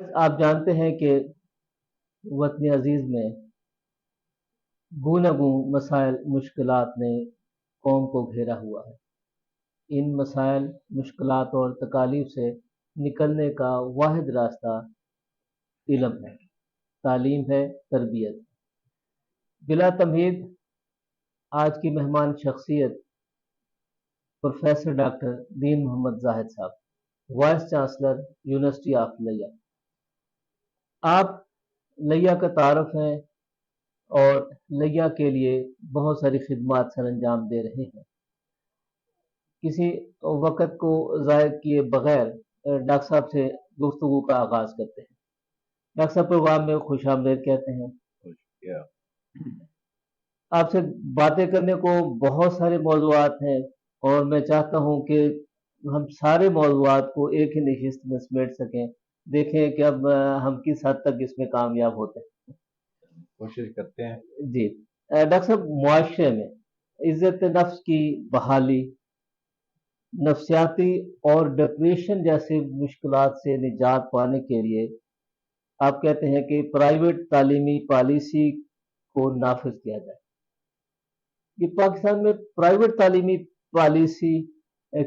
آپ جانتے ہیں کہ وطن عزیز میں گوناگوں مسائل مشکلات نے قوم کو گھیرا ہوا ہے۔ ان مسائل مشکلات اور تکالیف سے نکلنے کا واحد راستہ علم ہے، تعلیم ہے، تربیت ہے۔ بلا تمہید آج کی مہمان شخصیت پروفیسر ڈاکٹر دین محمد زاہد صاحب، وائس چانسلر یونیورسٹی آف لیا۔ آپ لیا کا تعارف ہیں اور لیا کے لیے بہت ساری خدمات سر انجام دے رہے ہیں۔ کسی وقت کو ضائع کیے بغیر ڈاکٹر صاحب سے گفتگو کا آغاز کرتے ہیں۔ ڈاکٹر صاحب پروگرام میں خوش آمدید کہتے ہیں۔ آپ سے باتیں کرنے کو بہت سارے موضوعات ہیں اور میں چاہتا ہوں کہ ہم سارے موضوعات کو ایک ہی نشست میں سمیٹ سکیں۔ دیکھیں کہ اب ہم کس حد تک اس میں کامیاب ہوتے ہیں، کوشش کرتے ہیں۔ جی ڈاکٹر صاحب، معاشرے میں عزت نفس کی بحالی، نفسیاتی اور ڈپریشن جیسے مشکلات سے نجات پانے کے لیے آپ کہتے ہیں کہ پرائیویٹ تعلیمی پالیسی کو نافذ کیا جائے۔ یہ پاکستان میں پرائیویٹ تعلیمی پالیسی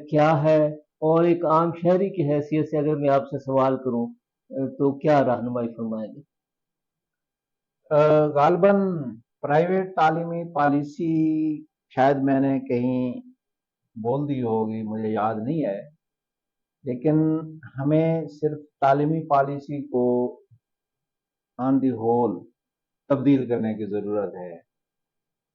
کیا ہے، اور ایک عام شہری کی حیثیت سے اگر میں آپ سے سوال کروں تو کیا رہنمائی فرمائیں گے؟ غالباً پرائیویٹ تعلیمی پالیسی شاید میں نے کہیں بول دی ہوگی، مجھے یاد نہیں ہے، لیکن ہمیں صرف تعلیمی پالیسی کو آن دی ہول تبدیل کرنے کی ضرورت ہے۔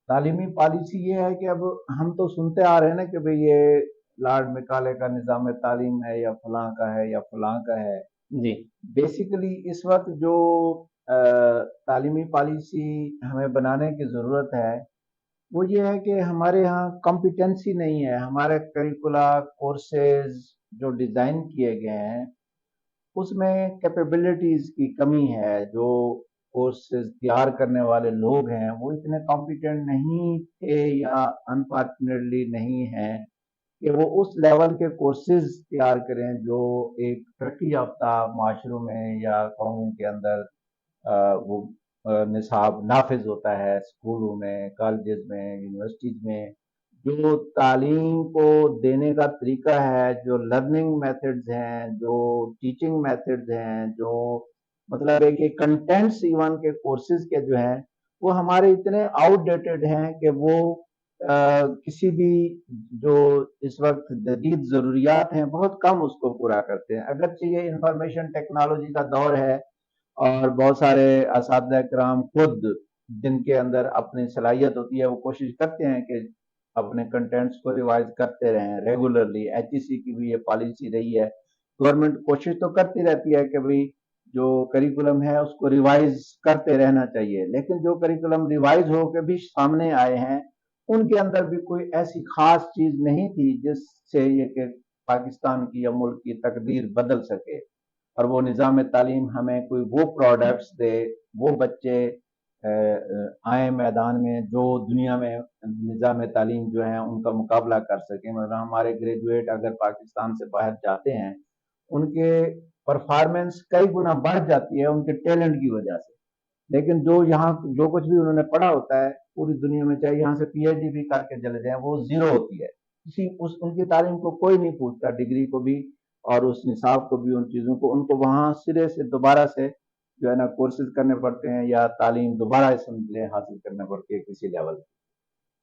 تعلیمی پالیسی یہ ہے کہ اب ہم تو سنتے آ رہے ہیں نا کہ بھئی یہ لارڈ میکالے کا نظام تعلیم ہے یا فلاں کا ہے یا فلاں کا ہے۔ جی بیسیکلی اس وقت جو تعلیمی پالیسی ہمیں بنانے کی ضرورت ہے وہ یہ ہے کہ ہمارے ہاں کمپیٹنسی نہیں ہے، ہمارے کریکولا کورسز جو ڈیزائن کیے گئے ہیں اس میں کیپیبلٹیز کی کمی ہے۔ جو کورسز تیار کرنے والے لوگ ہیں وہ اتنے کمپیٹنٹ نہیں تھے یا انفارچونیٹلی نہیں ہیں کہ وہ اس لیول کے کورسز تیار کریں جو ایک ترقی یافتہ معاشروں میں یا قوموں کے اندر وہ نصاب نافذ ہوتا ہے، اسکولوں میں، کالجز میں، یونیورسٹیز میں۔ جو تعلیم کو دینے کا طریقہ ہے، جو لرننگ میتھڈز ہیں، جو ٹیچنگ میتھڈز ہیں، جو مطلب ہے کہ کنٹینٹس ایون کے کورسز کے جو ہیں وہ ہمارے اتنے آؤٹ ڈیٹڈ ہیں کہ وہ کسی بھی جو اس وقت جدید ضروریات ہیں بہت کم اس کو پورا کرتے ہیں۔ اگرچہ یہ انفارمیشن ٹیکنالوجی کا دور ہے اور بہت سارے اساتذہ کرام خود جن کے اندر اپنی صلاحیت ہوتی ہے وہ کوشش کرتے ہیں کہ اپنے کنٹینٹس کو ریوائز کرتے رہیں ریگولرلی۔ ایچ ای سی کی بھی یہ پالیسی رہی ہے، گورنمنٹ کوشش تو کرتی رہتی ہے کہ بھئی جو کریکولم ہے اس کو ریوائز کرتے رہنا چاہیے، لیکن جو کریکولم ریوائز ہو کے بھی سامنے آئے ہیں ان کے اندر بھی کوئی ایسی خاص چیز نہیں تھی جس سے یہ کہ پاکستان کی یا ملک کی تقدیر بدل سکے، اور وہ نظام تعلیم ہمیں کوئی وہ پروڈکٹس دے، وہ بچے آئیں میدان میں جو دنیا میں نظام تعلیم جو ہیں ان کا مقابلہ کر سکیں۔ مطلب ہمارے گریجویٹ اگر پاکستان سے باہر جاتے ہیں ان کے پرفارمنس کئی گنا بڑھ جاتی ہے ان کے ٹیلنٹ کی وجہ سے، لیکن جو یہاں جو کچھ بھی انہوں نے پڑھا ہوتا ہے پوری دنیا میں چاہے یہاں سے پی ایچ ڈی بھی کر کے چلے جائیں وہ زیرو ہوتی ہے۔ ان کی تعلیم کو کوئی نہیں پوچھتا، ڈگری کو بھی اور اس نصاب کو بھی، ان چیزوں کو ان کو وہاں سرے سے دوبارہ سے جو ہے نا کورسز کرنے پڑتے ہیں یا تعلیم دوبارہ اس لیے حاصل کرنے پڑتی ہے کسی لیول۔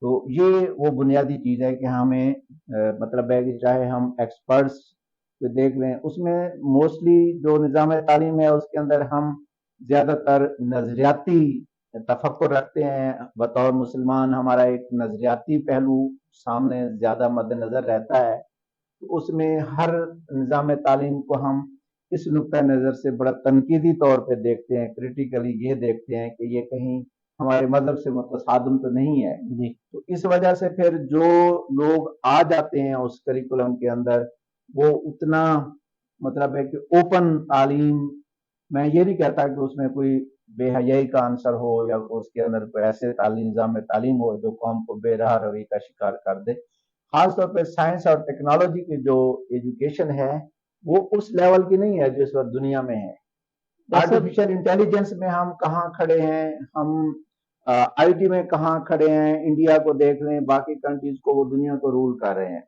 تو یہ وہ بنیادی چیز ہے کہ ہمیں مطلب ہے کہ چاہے ہم ایکسپرٹس کو دیکھ لیں اس میں موسٹلی جو نظام تعلیم ہے اس کے اندر ہم زیادہ تر نظریاتی تفکر رکھتے ہیں۔ بطور مسلمان ہمارا ایک نظریاتی پہلو سامنے زیادہ مد نظر رہتا ہے، تو اس میں ہر نظام تعلیم کو ہم اس نقطہ نظر سے بڑا تنقیدی طور پہ دیکھتے ہیں، کریٹیکلی یہ دیکھتے ہیں کہ یہ کہیں ہمارے مذہب سے متصادم تو نہیں ہے جی۔ تو اس وجہ سے پھر جو لوگ آ جاتے ہیں اس کریکولم کے اندر وہ اتنا مطلب ہے کہ اوپن تعلیم، میں یہ نہیں کہتا کہ اس میں کوئی بے حیائی کا عنصر ہو یا اس کے اندر کوئی ایسے نظام تعلیم ہو جو قوم کو بے راہ روی کا شکار کر دے۔ خاص طور پہ سائنس اور ٹیکنالوجی کی جو ایجوکیشن ہے وہ اس لیول کی نہیں ہے جو اس وقت دنیا میں ہے۔ آرٹیفیشل انٹیلیجنس میں ہم کہاں کھڑے ہیں، ہم آئی ٹی میں کہاں کھڑے ہیں، انڈیا کو دیکھ لیں، باقی کنٹریز کو، وہ دنیا کو رول کر رہے ہیں،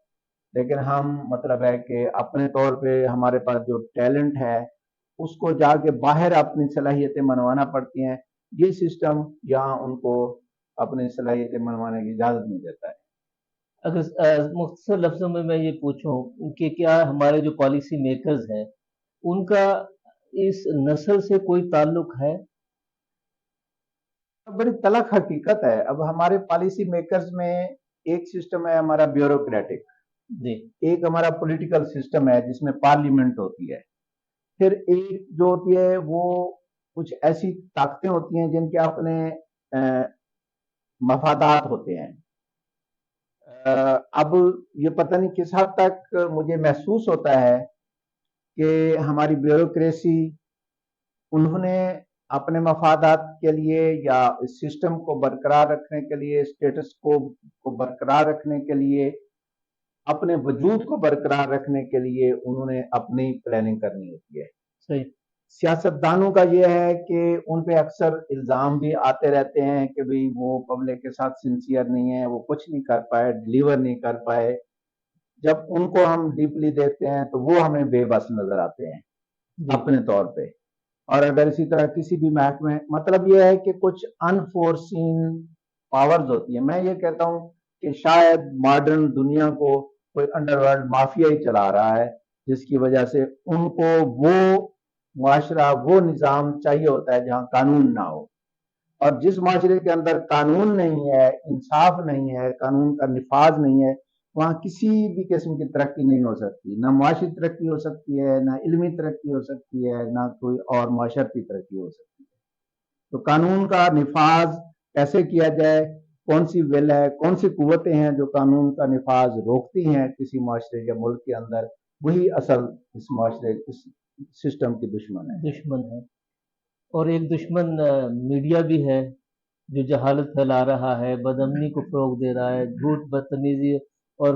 لیکن ہم مطلب ہے کہ اپنے طور پہ ہمارے پاس جو ٹیلنٹ ہے اس کو جا کے باہر اپنی صلاحیتیں منوانا پڑتی ہیں. یہ سسٹم یہاں ان کو اپنی صلاحیتیں منوانے کی اجازت نہیں دیتا ہے. اگر مختصر لفظوں میں یہ پوچھوں کہ کیا ہمارے جو پالیسی میکرز ہیں ان کا اس نسل سے کوئی تعلق ہے؟ بڑی تلخ حقیقت ہے. اب ہمارے پالیسی میکرز میں ایک سسٹم ہے ہمارا بیوروکریٹک، جی، ایک ہمارا پولیٹیکل سسٹم ہے جس میں پارلیمنٹ ہوتی ہے، پھر ایک جو ہوتی ہے وہ کچھ ایسی طاقتیں ہوتی ہیں جن کے اپنے مفادات ہوتے ہیں. اب یہ پتہ نہیں کس حد تک مجھے محسوس ہوتا ہے کہ ہماری بیوروکریسی انہوں نے اپنے مفادات کے لیے یا اس سسٹم کو برقرار رکھنے کے لیے، اسٹیٹس کو برقرار رکھنے کے لیے، اپنے وجود کو برقرار رکھنے کے لیے انہوں نے اپنی پلاننگ کرنی ہوتی ہے. صحیح. سیاستدانوں کا یہ ہے کہ ان پہ اکثر الزام بھی آتے رہتے ہیں کہ بھئی وہ پبلک کے ساتھ سنسیئر نہیں ہے، وہ کچھ نہیں کر پائے، ڈیلیور نہیں کر پائے. جب ان کو ہم ڈیپلی دیکھتے ہیں تو وہ ہمیں بے بس نظر آتے ہیں جی، اپنے طور پہ. اور اگر اسی طرح کسی بھی محکمے، مطلب یہ ہے کہ کچھ انفورسین پاورز ہوتی ہیں. میں یہ کہتا ہوں کہ شاید ماڈرن دنیا کو کوئی انڈر ورلڈ مافیا ہی چلا رہا ہے، جس کی وجہ سے ان کو وہ معاشرہ، وہ نظام چاہیے ہوتا ہے جہاں قانون نہ ہو. اور جس معاشرے کے اندر قانون نہیں ہے، انصاف نہیں ہے، قانون کا نفاذ نہیں ہے، وہاں کسی بھی قسم کی ترقی نہیں ہو سکتی. نہ معاشی ترقی ہو سکتی ہے، نہ علمی ترقی ہو سکتی ہے، نہ کوئی اور معاشرتی ترقی ہو سکتی ہے. تو قانون کا نفاذ کیسے کیا جائے، کون سی ول ہے، کون سی قوتیں ہیں جو قانون کا نفاذ روکتی ہیں کسی معاشرے یا ملک کے اندر، وہی اصل اس معاشرے، اس سسٹم کی دشمن ہے. دشمن ہے. اور ایک دشمن میڈیا بھی ہے جو جہالت پھیلا رہا ہے، بدامنی کو فروغ دے رہا ہے، جھوٹ، بدتمیزی اور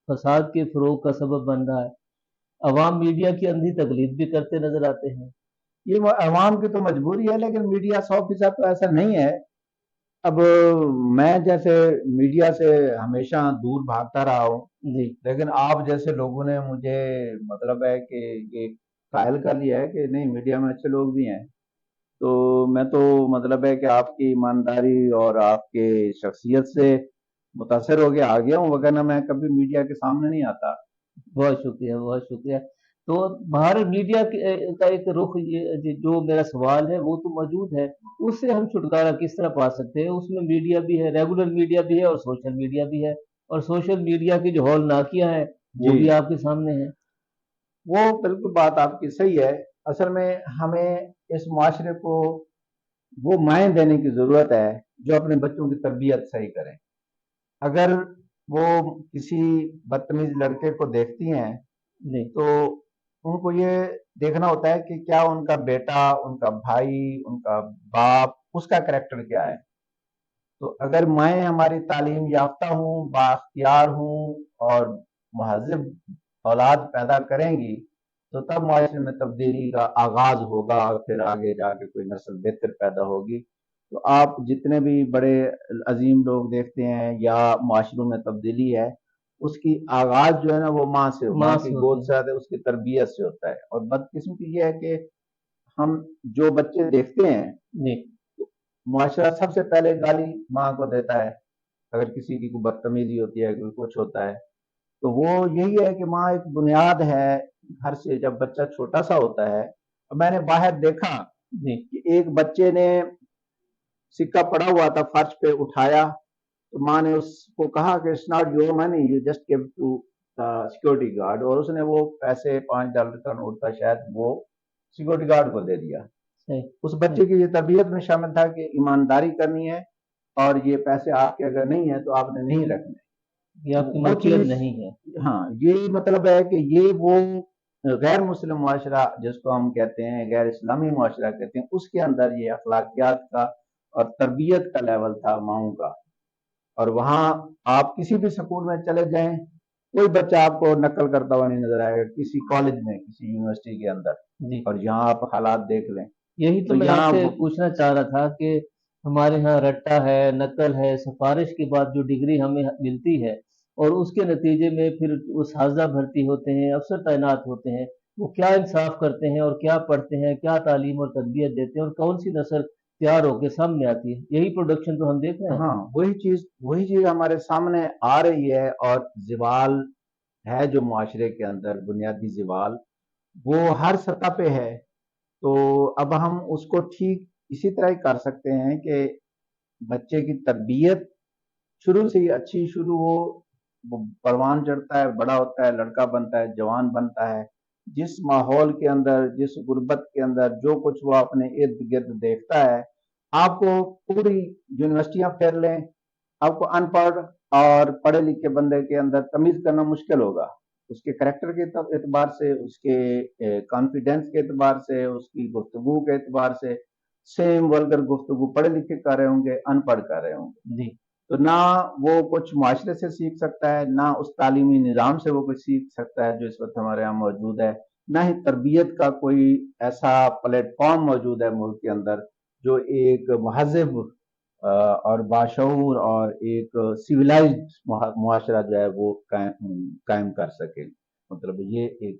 فساد کے فروغ کا سبب بن رہا ہے. عوام میڈیا کی اندھی تقلید بھی کرتے نظر آتے ہیں. یہ عوام کی تو مجبوری ہے، لیکن میڈیا 100% تو ایسا نہیں ہے. اب میں جیسے میڈیا سے ہمیشہ دور بھاگتا رہا ہوں، جی، لیکن آپ جیسے لوگوں نے مجھے مطلب ہے کہ یہ قائل کر لیا ہے کہ نہیں میڈیا میں اچھے لوگ بھی ہیں. تو میں تو مطلب ہے کہ آپ کی ایمانداری اور آپ کے شخصیت سے متاثر ہو کے آ گیا ہوں، وگرنہ میں کبھی میڈیا کے سامنے نہیں آتا. بہت شکریہ، بہت شکریہ. تو باہر میڈیا کا ایک رخ، جو میرا سوال ہے وہ تو موجود ہے، اس سے ہم چھٹکارا کس طرح پا سکتے ہیں؟ اس میں میڈیا بھی ہے، ریگولر میڈیا بھی ہے اور سوشل میڈیا بھی ہے، اور سوشل میڈیا کی جو ہولناکیاں ہیں وہ جی، بھی آپ کے سامنے ہیں. وہ بالکل بات آپ کی صحیح ہے. اصل میں ہمیں اس معاشرے کو وہ مائیں دینے کی ضرورت ہے جو اپنے بچوں کی تربیت صحیح کریں. اگر وہ کسی بدتمیز لڑکے کو دیکھتی ہیں جی، تو ان کو یہ دیکھنا ہوتا ہے کہ کیا ان کا بیٹا، ان کا بھائی، ان کا باپ، اس کا کریکٹر کیا ہے. تو اگر مائیں ہماری تعلیم یافتہ ہوں، بااختیار ہوں اور مہذب اولاد پیدا کریں گی تو تب معاشرے میں تبدیلی کا آغاز ہوگا، اور پھر آگے جا کے کوئی نسل بہتر پیدا ہوگی. تو آپ جتنے بھی بڑے عظیم لوگ دیکھتے ہیں یا معاشروں میں تبدیلی ہے، اس کی آغاز جو ہے نا وہ ماں سے، ماں ماں کی سے ہوتے گود ہیں. سے آتے، اس کی تربیت سے ہوتا ہے. اور بدقسمتی یہ ہے کہ ہم جو بچے دیکھتے ہیں، جی، معاشرہ سب سے پہلے گالی ماں کو دیتا ہے اگر کسی کی کوئی بدتمیزی ہوتی ہے، کوئی کچھ ہوتا ہے. تو وہ یہی ہے کہ ماں ایک بنیاد ہے گھر سے، جب بچہ چھوٹا سا ہوتا ہے. میں نے باہر دیکھا جی، کہ ایک بچے نے سکہ پڑا ہوا تھا فرش پہ اٹھایا، تو ماں نے اس کو کہا کہ it's not your money, you just give to security guard, اور اس نے وہ پیسے $5 کا نوٹ تھا شاید، وہ سیکورٹی گارڈ کو دے دیا. صحیح. اس بچے کی یہ تربیت میں شامل تھا کہ ایمانداری کرنی ہے، اور یہ پیسے آپ کے اگر نہیں ہیں تو آپ نے نہیں رکھنے. یہ آپ کی وہ ملکیت چیز، نہیں ہے. ہاں، یہ مطلب ہے کہ یہ وہ غیر مسلم معاشرہ جس کو ہم کہتے ہیں، غیر اسلامی معاشرہ کہتے ہیں، اس کے اندر یہ اخلاقیات کا اور تربیت کا لیول تھا ماؤں کا. اور وہاں آپ کسی بھی سکول میں چلے جائیں، کوئی بچہ آپ کو نقل کرتا ہوا نہیں نظر آئے گا کسی کالج میں کسی یونیورسٹی کے اندر. جی اور یہاں آپ حالات دیکھ لیں یہی تو تو میں آپ یہاں سے پوچھنا چاہ رہا تھا کہ ہمارے ہاں رٹا ہے، نقل ہے، سفارش کے بعد جو ڈگری ہمیں ملتی ہے اور اس کے نتیجے میں پھر وہ اساتذہ بھرتی ہوتے ہیں، افسر تعینات ہوتے ہیں، وہ کیا انصاف کرتے ہیں اور کیا پڑھتے ہیں، کیا تعلیم اور تربیت دیتے ہیں اور کون سی نسل تیار ہو کے سامنے آتی ہے، یہی پروڈکشن تو ہم دیکھ رہے ہیں. ہاں وہی چیز ہمارے سامنے آ رہی ہے. اور زوال ہے جو معاشرے کے اندر بنیادی زوال وہ ہر سطح پہ ہے. تو اب ہم اس کو ٹھیک اسی طرح ہی کر سکتے ہیں کہ بچے کی تربیت شروع سے ہی اچھی شروع ہو. وہ پروان چڑھتا ہے، بڑا ہوتا ہے، لڑکا بنتا ہے، جوان بنتا ہے، جس ماحول کے اندر جس غربت کے اندر جو کچھ وہ اپنے ارد گرد دیکھتا ہے. آپ کو پوری یونیورسٹیاں پھیر لیں، آپ کو ان پڑھ اور پڑھے لکھے بندے کے اندر تمیز کرنا مشکل ہوگا. اس کے کریکٹر کے اعتبار سے، اس کے کانفیڈینس کے اعتبار سے، اس کی گفتگو کے اعتبار سے سیم ولگر گفتگو پڑھے لکھے کر رہے ہوں گے، ان پڑھ کر رہے ہوں گے. جی تو نہ وہ کچھ معاشرے سے سیکھ سکتا ہے، نہ اس تعلیمی نظام سے وہ کچھ سیکھ سکتا ہے جو اس وقت ہمارے یہاں موجود ہے، نہ ہی تربیت کا کوئی ایسا پلیٹ فارم موجود ہے ملک کے اندر جو ایک مہذب اور باشعور اور ایک سویلائزڈ معاشرہ جو ہے وہ قائم کر سکے. مطلب یہ ایک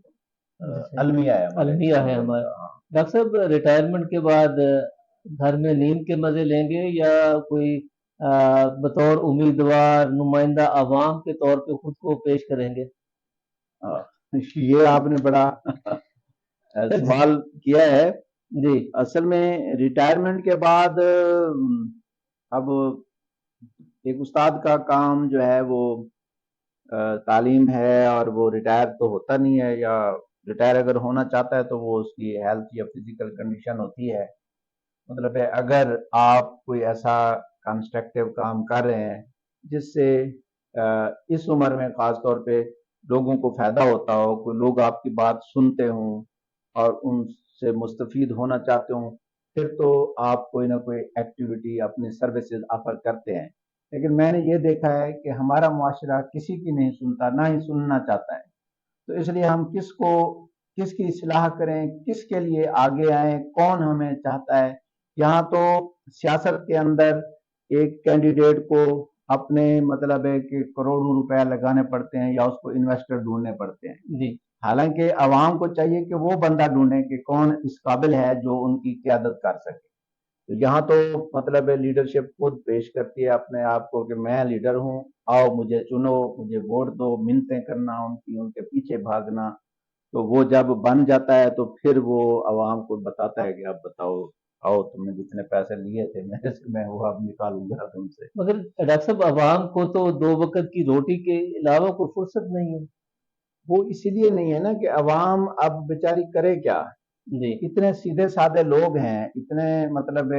المیہ ہے المیہ ہے ہمارا. ڈاکٹر صاحب ریٹائرمنٹ کے بعد گھر میں نیند کے مزے لیں گے یا کوئی بطور امیدوار نمائندہ عوام کے طور پہ خود کو پیش کریں گے؟ یہ آپ نے بڑا سوال کیا ہے. جی اصل میں ریٹائرمنٹ کے بعد اب ایک استاد کا کام جو ہے وہ تعلیم ہے اور وہ ریٹائر تو ہوتا نہیں ہے، یا ریٹائر اگر ہونا چاہتا ہے تو وہ اس کی ہیلتھ یا فزیکل کنڈیشن ہوتی ہے. مطلب ہے اگر آپ کوئی ایسا کنسٹرکٹیو کام کر رہے ہیں جس سے اس عمر میں خاص طور پہ لوگوں کو فائدہ ہوتا ہو، کوئی لوگ آپ کی بات سنتے ہوں اور ان سے مستفید ہونا چاہتے ہوں، پھر تو آپ کوئی نہ کوئی ایکٹیویٹی اپنی سروسز آفر کرتے ہیں. لیکن میں نے یہ دیکھا ہے کہ ہمارا معاشرہ کسی کی نہیں سنتا، نہ ہی سننا چاہتا ہے. تو اس لیے ہم کس کی اصلاح کریں، کس کے لیے آگے آئیں، کون ہمیں چاہتا ہے. یہاں تو سیاست کے اندر ایک کینڈیڈیٹ کو اپنے مطلب ہے کہ کروڑوں روپے لگانے پڑتے ہیں یا اس کو انویسٹر ڈھونڈنے پڑتے ہیں. جی حالانکہ عوام کو چاہیے کہ وہ بندہ ڈھونڈیں کہ کون اس قابل ہے جو ان کی قیادت کر سکے. تو یہاں تو مطلب ہے لیڈرشپ خود پیش کرتی ہے اپنے آپ کو کہ میں لیڈر ہوں، آؤ مجھے چنو، مجھے ووٹ دو، منتیں کرنا ان کے پیچھے بھاگنا. تو وہ جب بن جاتا ہے تو پھر وہ عوام کو بتاتا ہے کہ اب بتاؤ، آؤ تم نے جتنے پیسے لیے تھے میرے سے میں وہ اب نکالوں گا تم سے. مگر ڈاکٹر صاحب عوام کو تو 2 وقت کی روٹی کے علاوہ کوئی فرصت نہیں ہے. وہ اسی لیے نہیں ہے نا کہ عوام اب بیچاری کرے کیا. جی اتنے سیدھے سادے لوگ ہیں، اتنے مطلب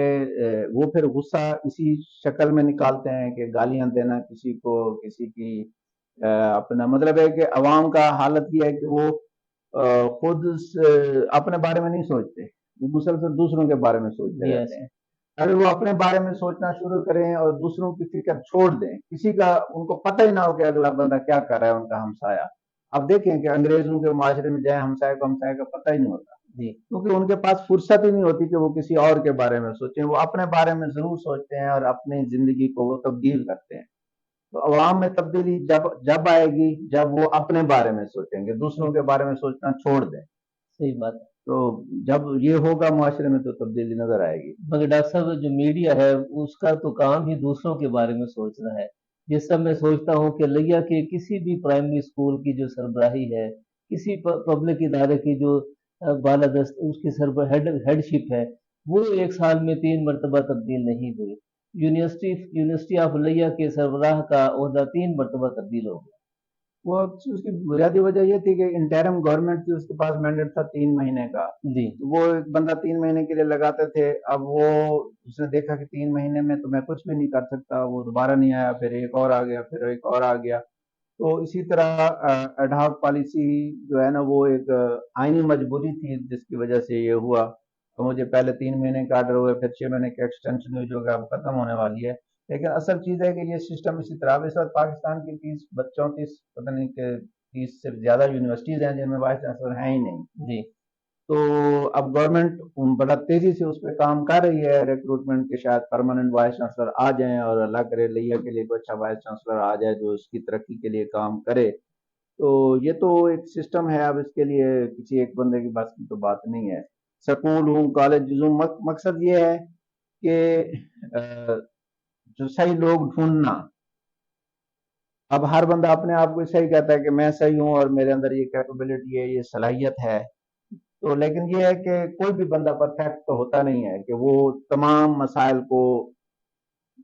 وہ پھر غصہ اسی شکل میں نکالتے ہیں کہ گالیاں دینا کسی کو، کسی کی اپنا مطلب ہے کہ عوام کا حالت یہ ہے کہ وہ خود اپنے بارے میں نہیں سوچتے، وہ مسلسل دوسروں کے بارے میں سوچتے یس رہتے ہیں. اگر وہ اپنے بارے میں سوچنا شروع کریں اور دوسروں کی فکر چھوڑ دیں، کسی کا ان کو پتہ ہی نہ ہو کہ اگلا بندہ کیا کر رہا ہے ان کا ہمسایہ. اب دیکھیں کہ انگریزوں کے معاشرے میں جائیں، ہمسایہ کا پتہ ہی نہیں ہوتا جی کیونکہ ان کے پاس فرصت ہی نہیں ہوتی کہ وہ کسی اور کے بارے میں سوچیں. وہ اپنے بارے میں ضرور سوچتے ہیں اور اپنی زندگی کو وہ تبدیل کرتے ہیں. تو عوام میں تبدیلی جب آئے گی جب وہ اپنے بارے میں سوچیں گے، دوسروں کے بارے میں سوچنا چھوڑ دیں. صحیح بات ہے. تو جب یہ ہوگا معاشرے میں تو تبدیلی نظر آئے گی. مگر ڈاکٹر صاحب جو میڈیا ہے اس کا تو کام ہی دوسروں کے بارے میں سوچنا ہے. جس طرح میں سوچتا ہوں کہ لیا کے کسی بھی پرائمری اسکول کی جو سربراہی ہے، کسی پبلک ادارے کی جو بالادست اس کی ہیڈ شپ ہے، وہ 1 سال میں 3 مرتبہ تبدیل نہیں ہوئی. یونیورسٹی آف لیا کے سربراہ کا عہدہ 3 مرتبہ تبدیل ہو گیا. وہ اس کی بنیادی وجہ یہ تھی کہ انٹرم گورنمنٹ تھی، اس کے پاس مینڈیٹ تھا 3 مہینے کا. جی وہ ایک بندہ 3 مہینے کے لیے لگاتے تھے. اب وہ اس نے دیکھا کہ 3 مہینے میں تو میں کچھ بھی نہیں کر سکتا، وہ دوبارہ نہیں آیا، پھر ایک اور آ گیا، پھر ایک اور آ گیا. تو اسی طرح ایڈہاک پالیسی جو ہے نا وہ ایک آئینی مجبوری تھی جس کی وجہ سے یہ ہوا. تو مجھے پہلے 3 مہینے کا آرڈر ہوئے، پھر 6 مہینے کا ایکسٹینشن ہوئی جو کہ اب ختم ہونے والی ہے. لیکن اصل چیز ہے کہ یہ سسٹم اسی طرح اس وقت پاکستان کی 30 34 پتہ نہیں کہ 30 سے زیادہ یونیورسٹیز ہیں جن میں وائس چانسلر ہیں ہی نہیں جی تو اب گورنمنٹ بڑا تیزی سے اس پہ کام کر رہی ہے ریکروٹمنٹ کے شاید پرماننٹ وائس چانسلر آ جائیں اور اللہ کرے لیا کے لیے کوئی اچھا وائس چانسلر آ جائے جو اس کی ترقی کے لیے کام کرے تو یہ تو ایک سسٹم ہے اب اس کے لیے کسی ایک بندے کی بس کی تو بات نہیں ہے سکول ہوں کالج ہوں مقصد یہ ہے کہ جو صحیح لوگ ڈھونڈنا اب ہر بندہ اپنے آپ کو صحیح کہتا ہے کہ میں صحیح ہوں اور میرے اندر یہ کیپیبلٹی ہے یہ صلاحیت ہے تو لیکن یہ ہے کہ کوئی بھی بندہ پرفیکٹ تو ہوتا نہیں ہے کہ وہ تمام مسائل کو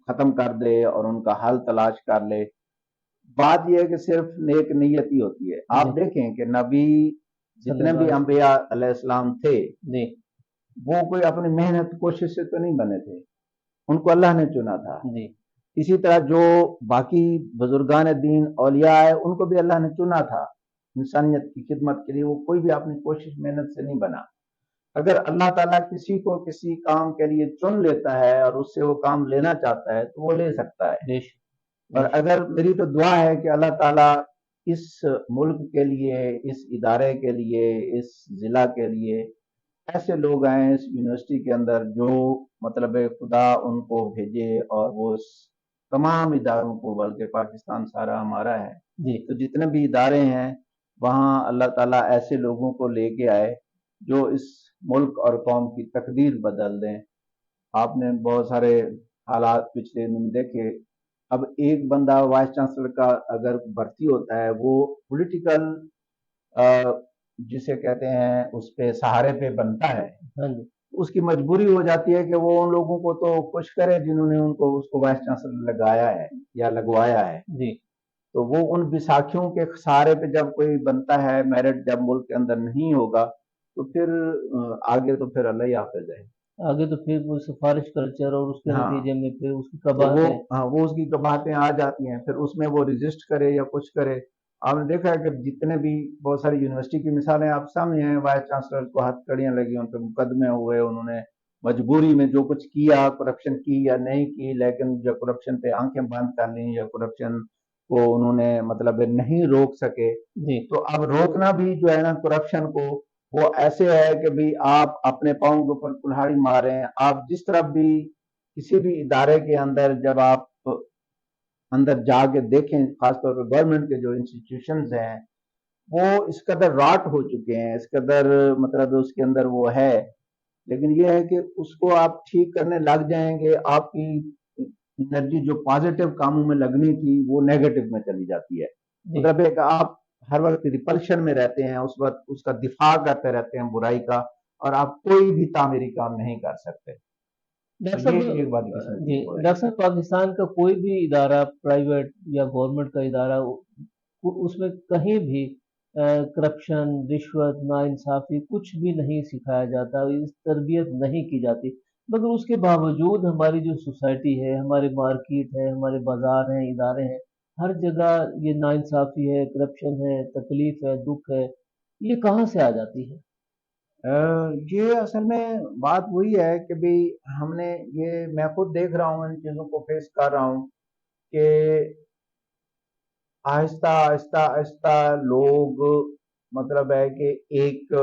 ختم کر دے اور ان کا حل تلاش کر لے بات یہ ہے کہ صرف نیک نیت ہی ہوتی ہے آپ دیکھیں کہ نبی جتنے بھی انبیاء علیہ السلام تھے وہ کوئی اپنی محنت کوشش سے تو نہیں بنے تھے ان کو اللہ نے چنا تھا اسی طرح جو باقی بزرگان دین اولیاء ہے ان کو بھی اللہ نے چنا تھا انسانیت کی خدمت کے لیے وہ کوئی بھی اپنی کوشش محنت سے نہیں بنا اگر اللہ تعالیٰ کسی کو کسی کام کے لیے چن لیتا ہے اور اس سے وہ کام لینا چاہتا ہے تو وہ لے سکتا ہے اور اگر میری تو دعا ہے کہ اللہ تعالیٰ اس ملک کے لیے اس ادارے کے لیے اس ضلع کے لیے ایسے لوگ آئیں اس یونیورسٹی کے اندر جو مطلب خدا ان کو بھیجے اور وہ تمام اداروں کو بلکہ پاکستان سارا ہمارا ہے تو جتنے بھی ادارے ہیں وہاں اللہ تعالیٰ ایسے لوگوں کو لے کے آئے جو اس ملک اور قوم کی تقدیر بدل دیں آپ نے بہت سارے حالات پچھلے دن دیکھے اب ایک بندہ وائس چانسلر کا اگر بھرتی ہوتا ہے وہ پولیٹیکل جسے کہتے ہیں اس پہ سہارے پہ بنتا ہے اس کی مجبوری ہو جاتی ہے کہ وہ ان لوگوں کو تو خوش کرے جنہوں نے ان کو اس کو وائس چانسلر لگایا ہے یا لگوایا ہے تو وہ ان بیساکھیوں کے سہارے پہ جب کوئی بنتا ہے میرٹ جب ملک کے اندر نہیں ہوگا تو پھر آگے تو پھر اللہ ہی حافظ ہے آگے تو پھر وہ سفارش کلچر اور اس کے نتیجے میں پھر اس کی قباحتیں وہ اس کی قباحتیں آ جاتی ہیں پھر اس میں وہ رجسٹ کرے یا کچھ کرے آپ نے دیکھا ہے کہ جتنے بھی بہت ساری یونیورسٹی کی مثالیں آپ سامنے ہیں وائس چانسلر کو ہتھ کڑیاں لگی ان پہ مقدمے ہوئے انہوں نے مجبوری میں جو کچھ کیا کرپشن کی یا نہیں کی لیکن جو کرپشن پہ آنکھیں بند کر لیں یا کرپشن کو انہوں نے مطلب نہیں روک سکے تو اب روکنا بھی جو ہے نا کرپشن کو وہ ایسے ہے کہ بھی آپ اپنے پاؤں کے اوپر کلہاڑی ماریں آپ جس طرح بھی کسی بھی ادارے کے اندر جب آپ اندر جا کے دیکھیں خاص طور پہ گورنمنٹ کے جو انسٹیٹیوشنز ہیں وہ اس قدر راٹ ہو چکے ہیں اس قدر مطلب اس کے اندر وہ ہے لیکن یہ ہے کہ اس کو آپ ٹھیک کرنے لگ جائیں گے آپ کی انرجی جو پازیٹیو کاموں میں لگنی تھی وہ نیگیٹو میں چلی جاتی ہے مطلب ہے کہ آپ ہر وقت ریپلشن میں رہتے ہیں اس وقت اس کا دفاع کرتے رہتے ہیں برائی کا اور آپ کوئی بھی تعمیری کام نہیں کر سکتے ڈاکٹر صاحب پاکستان کا کوئی بھی ادارہ پرائیویٹ یا گورنمنٹ کا ادارہ اس میں کہیں بھی کرپشن رشوت ناانصافی کچھ بھی نہیں سکھایا جاتا اس تربیت نہیں کی جاتی مگر اس کے باوجود ہماری جو سوسائٹی ہے ہمارے مارکیٹ ہے ہمارے بازار ہیں ادارے ہیں ہر جگہ یہ ناانصافی ہے کرپشن ہے تکلیف ہے دکھ ہے یہ کہاں سے آ جاتی ہے یہ اصل میں بات وہی ہے کہ بھی ہم نے یہ میں خود دیکھ رہا ہوں ان چیزوں کو فیس کر رہا ہوں کہ آہستہ آہستہ آہستہ لوگ مطلب ہے کہ ایک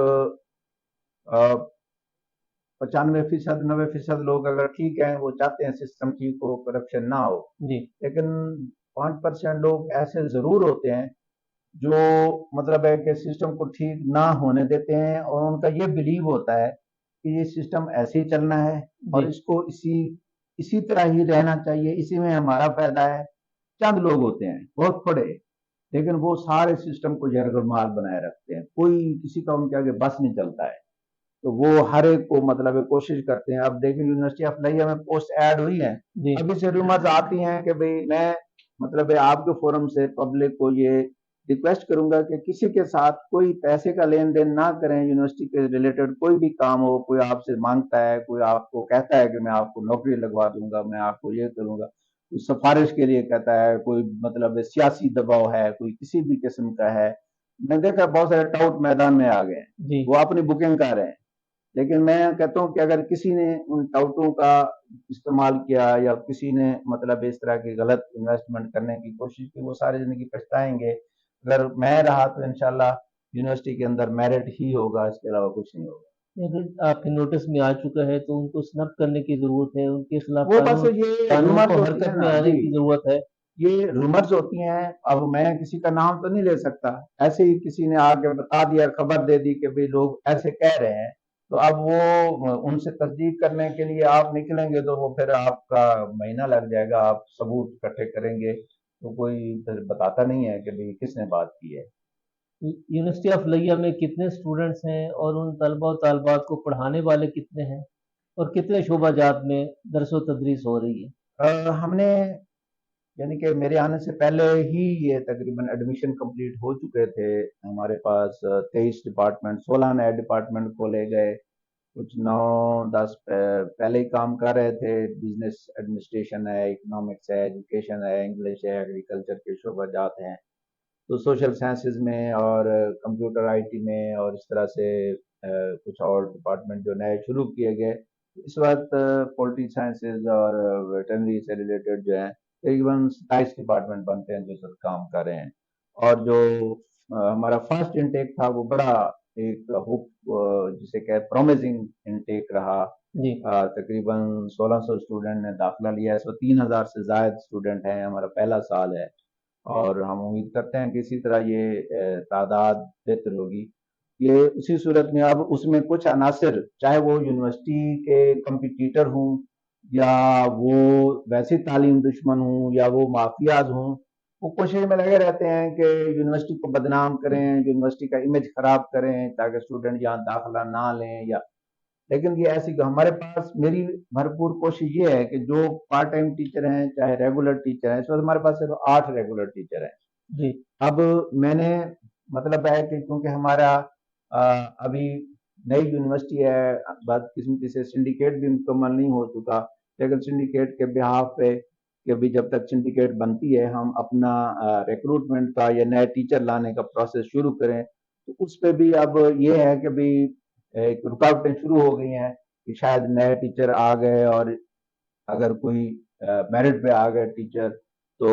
95% 90% لوگ اگر ٹھیک ہیں وہ چاہتے ہیں سسٹم ٹھیک ہو کرپشن نہ ہو لیکن 5% لوگ ایسے ضرور ہوتے ہیں جو مطلب ہے کہ سسٹم کو ٹھیک نہ ہونے دیتے ہیں اور ان کا یہ بلیو ہوتا ہے کہ یہ سسٹم ایسے ہی چلنا ہے اور اس کو اسی طرح ہی رہنا چاہیے اسی میں ہمارا فائدہ ہے چند لوگ ہوتے ہیں بہت تھوڑے لیکن وہ سارے سسٹم کو جرگمال بنائے رکھتے ہیں کوئی کسی کا ان کے آگے بس نہیں چلتا ہے تو وہ ہر ایک کو مطلب کوشش کرتے ہیں اب دیکھیں یونیورسٹی آف لائیہ میں پوسٹ ایڈ ہوئی ہیں ابھی سے ریومرز آتی ہیں کہ بھئی میں مطلب آپ کے فورم سے پبلک کو یہ ریکویسٹ کروں گا کہ کسی کے ساتھ کوئی پیسے کا لین دین نہ کریں یونیورسٹی کے ریلیٹڈ کوئی بھی کام ہو کوئی آپ سے مانگتا ہے کوئی آپ کو کہتا ہے کہ میں آپ کو نوکری لگوا دوں گا میں آپ کو یہ کروں گا کوئی سفارش کے لیے کہتا ہے کوئی مطلب سیاسی دباؤ ہے کوئی کسی بھی قسم کا ہے میں دیکھا بہت سارے ٹاؤٹ میدان میں آ گئے ہیں وہ اپنی بکنگ کر رہے ہیں لیکن میں کہتا ہوں کہ اگر کسی نے ان ٹاؤٹوں کا استعمال کیا یا کسی نے مطلب اس طرح کی غلط انویسٹمنٹ کرنے کی کوشش کی، وہ ساری زندگی پچھتائیں گے. اگر میں رہا تو انشاءاللہ یونیورسٹی کے اندر میرٹ ہی ہوگا، اس کے علاوہ کچھ نہیں ہوگا. اگر آپ کے نوٹس میں آ چکا ہے تو ان کو سنب کرنے کی ضرورت ہے، ان کے خلاف وہ بس یہ قانون رومرز کو ہوتی ہیں حرکت میں نا آنے جی، کی ضرورت ہے. یہ رومرز ہوتی ہیں. اب میں کسی کا نام تو نہیں لے سکتا، ایسے ہی کسی نے آ کے بتا دیا، خبر دے دی کہ بھئی لوگ ایسے کہہ رہے ہیں، تو اب وہ ان سے تصدیق کرنے کے لیے آپ نکلیں گے تو وہ پھر آپ کا مہینہ لگ جائے گا. آپ ثبوت اکٹھے کریں گے تو کوئی پھر بتاتا نہیں ہے کہ بھئی کس نے بات کی ہے. یونیورسٹی آف لیہ میں کتنے سٹوڈنٹس ہیں اور ان طلبہ و طالبات کو پڑھانے والے کتنے ہیں اور کتنے شعبہ جات میں درس و تدریس ہو رہی ہے؟ ہم نے یعنی کہ میرے آنے سے پہلے ہی یہ تقریباً ایڈمیشن کمپلیٹ ہو چکے تھے. ہمارے پاس 23 ڈپارٹمنٹ، 16 نئے ڈپارٹمنٹ کھولے گئے. کچھ 9-10 پہلے ہی کام کر رہے تھے. بزنس ایڈمنسٹریشن ہے، اکنامکس ہے، ایجوکیشن ہے، انگلش ہے، ایگریکلچر کے شعبہ جات ہیں. تو سوشل سائنسز میں اور کمپیوٹر آئی ٹی میں اور اس طرح سے کچھ اور ڈپارٹمنٹ جو نئے شروع کیے گئے. اس وقت پولٹری سائنسز اور ویٹرنری سے ریلیٹڈ جو ہیں تقریباً 27 ڈپارٹمنٹ بنتے ہیں جو سب کام کر رہے ہیں. اور جو ہمارا فرسٹ انٹیک تھا وہ بڑا ایک ہوپ جسے کہ پرومزنگ انٹیک رہا. جی تقریباً 1600 اسٹوڈنٹ نے داخلہ لیا. اس وقت 3000 سے زائد اسٹوڈنٹ ہیں. ہمارا پہلا سال ہے اور ہم امید کرتے ہیں کہ اسی طرح یہ تعداد بہتر ہوگی. یہ اسی صورت میں اب اس میں کچھ عناصر چاہے وہ یونیورسٹی کے کمپٹیٹر ہوں یا وہ ویسی تعلیم دشمن ہوں یا وہ مافیاز ہوں، وہ کوشش میں لگے رہتے ہیں کہ یونیورسٹی کو بدنام کریں، یونیورسٹی کا امیج خراب کریں تاکہ اسٹوڈنٹ یہاں داخلہ نہ لیں. یا لیکن یہ ایسی کہ ہمارے پاس میری بھرپور کوشش یہ ہے کہ جو پارٹ ٹائم ٹیچر ہیں چاہے ریگولر ٹیچر ہیں، اس وقت ہمارے پاس صرف 8 ریگولر ٹیچر ہیں. جی اب میں نے مطلب ہے کہ کیونکہ ہمارا ابھی نئی یونیورسٹی ہے، بدقسمتی سے سنڈیکیٹ بھی مکمل نہیں ہو چکا، لیکن سنڈیکیٹ کے بہاف پہ کہ ابھی جب تک سنڈیکیٹ بنتی ہے ہم اپنا ریکروٹمنٹ کا یا نئے ٹیچر لانے کا پروسیس شروع کریں. تو اس پہ بھی اب یہ ہے کہ بھی ایک رکاوٹیں شروع ہو گئی ہیں کہ شاید نئے ٹیچر آ گئے اور اگر کوئی میرٹ پہ آ گئے ٹیچر تو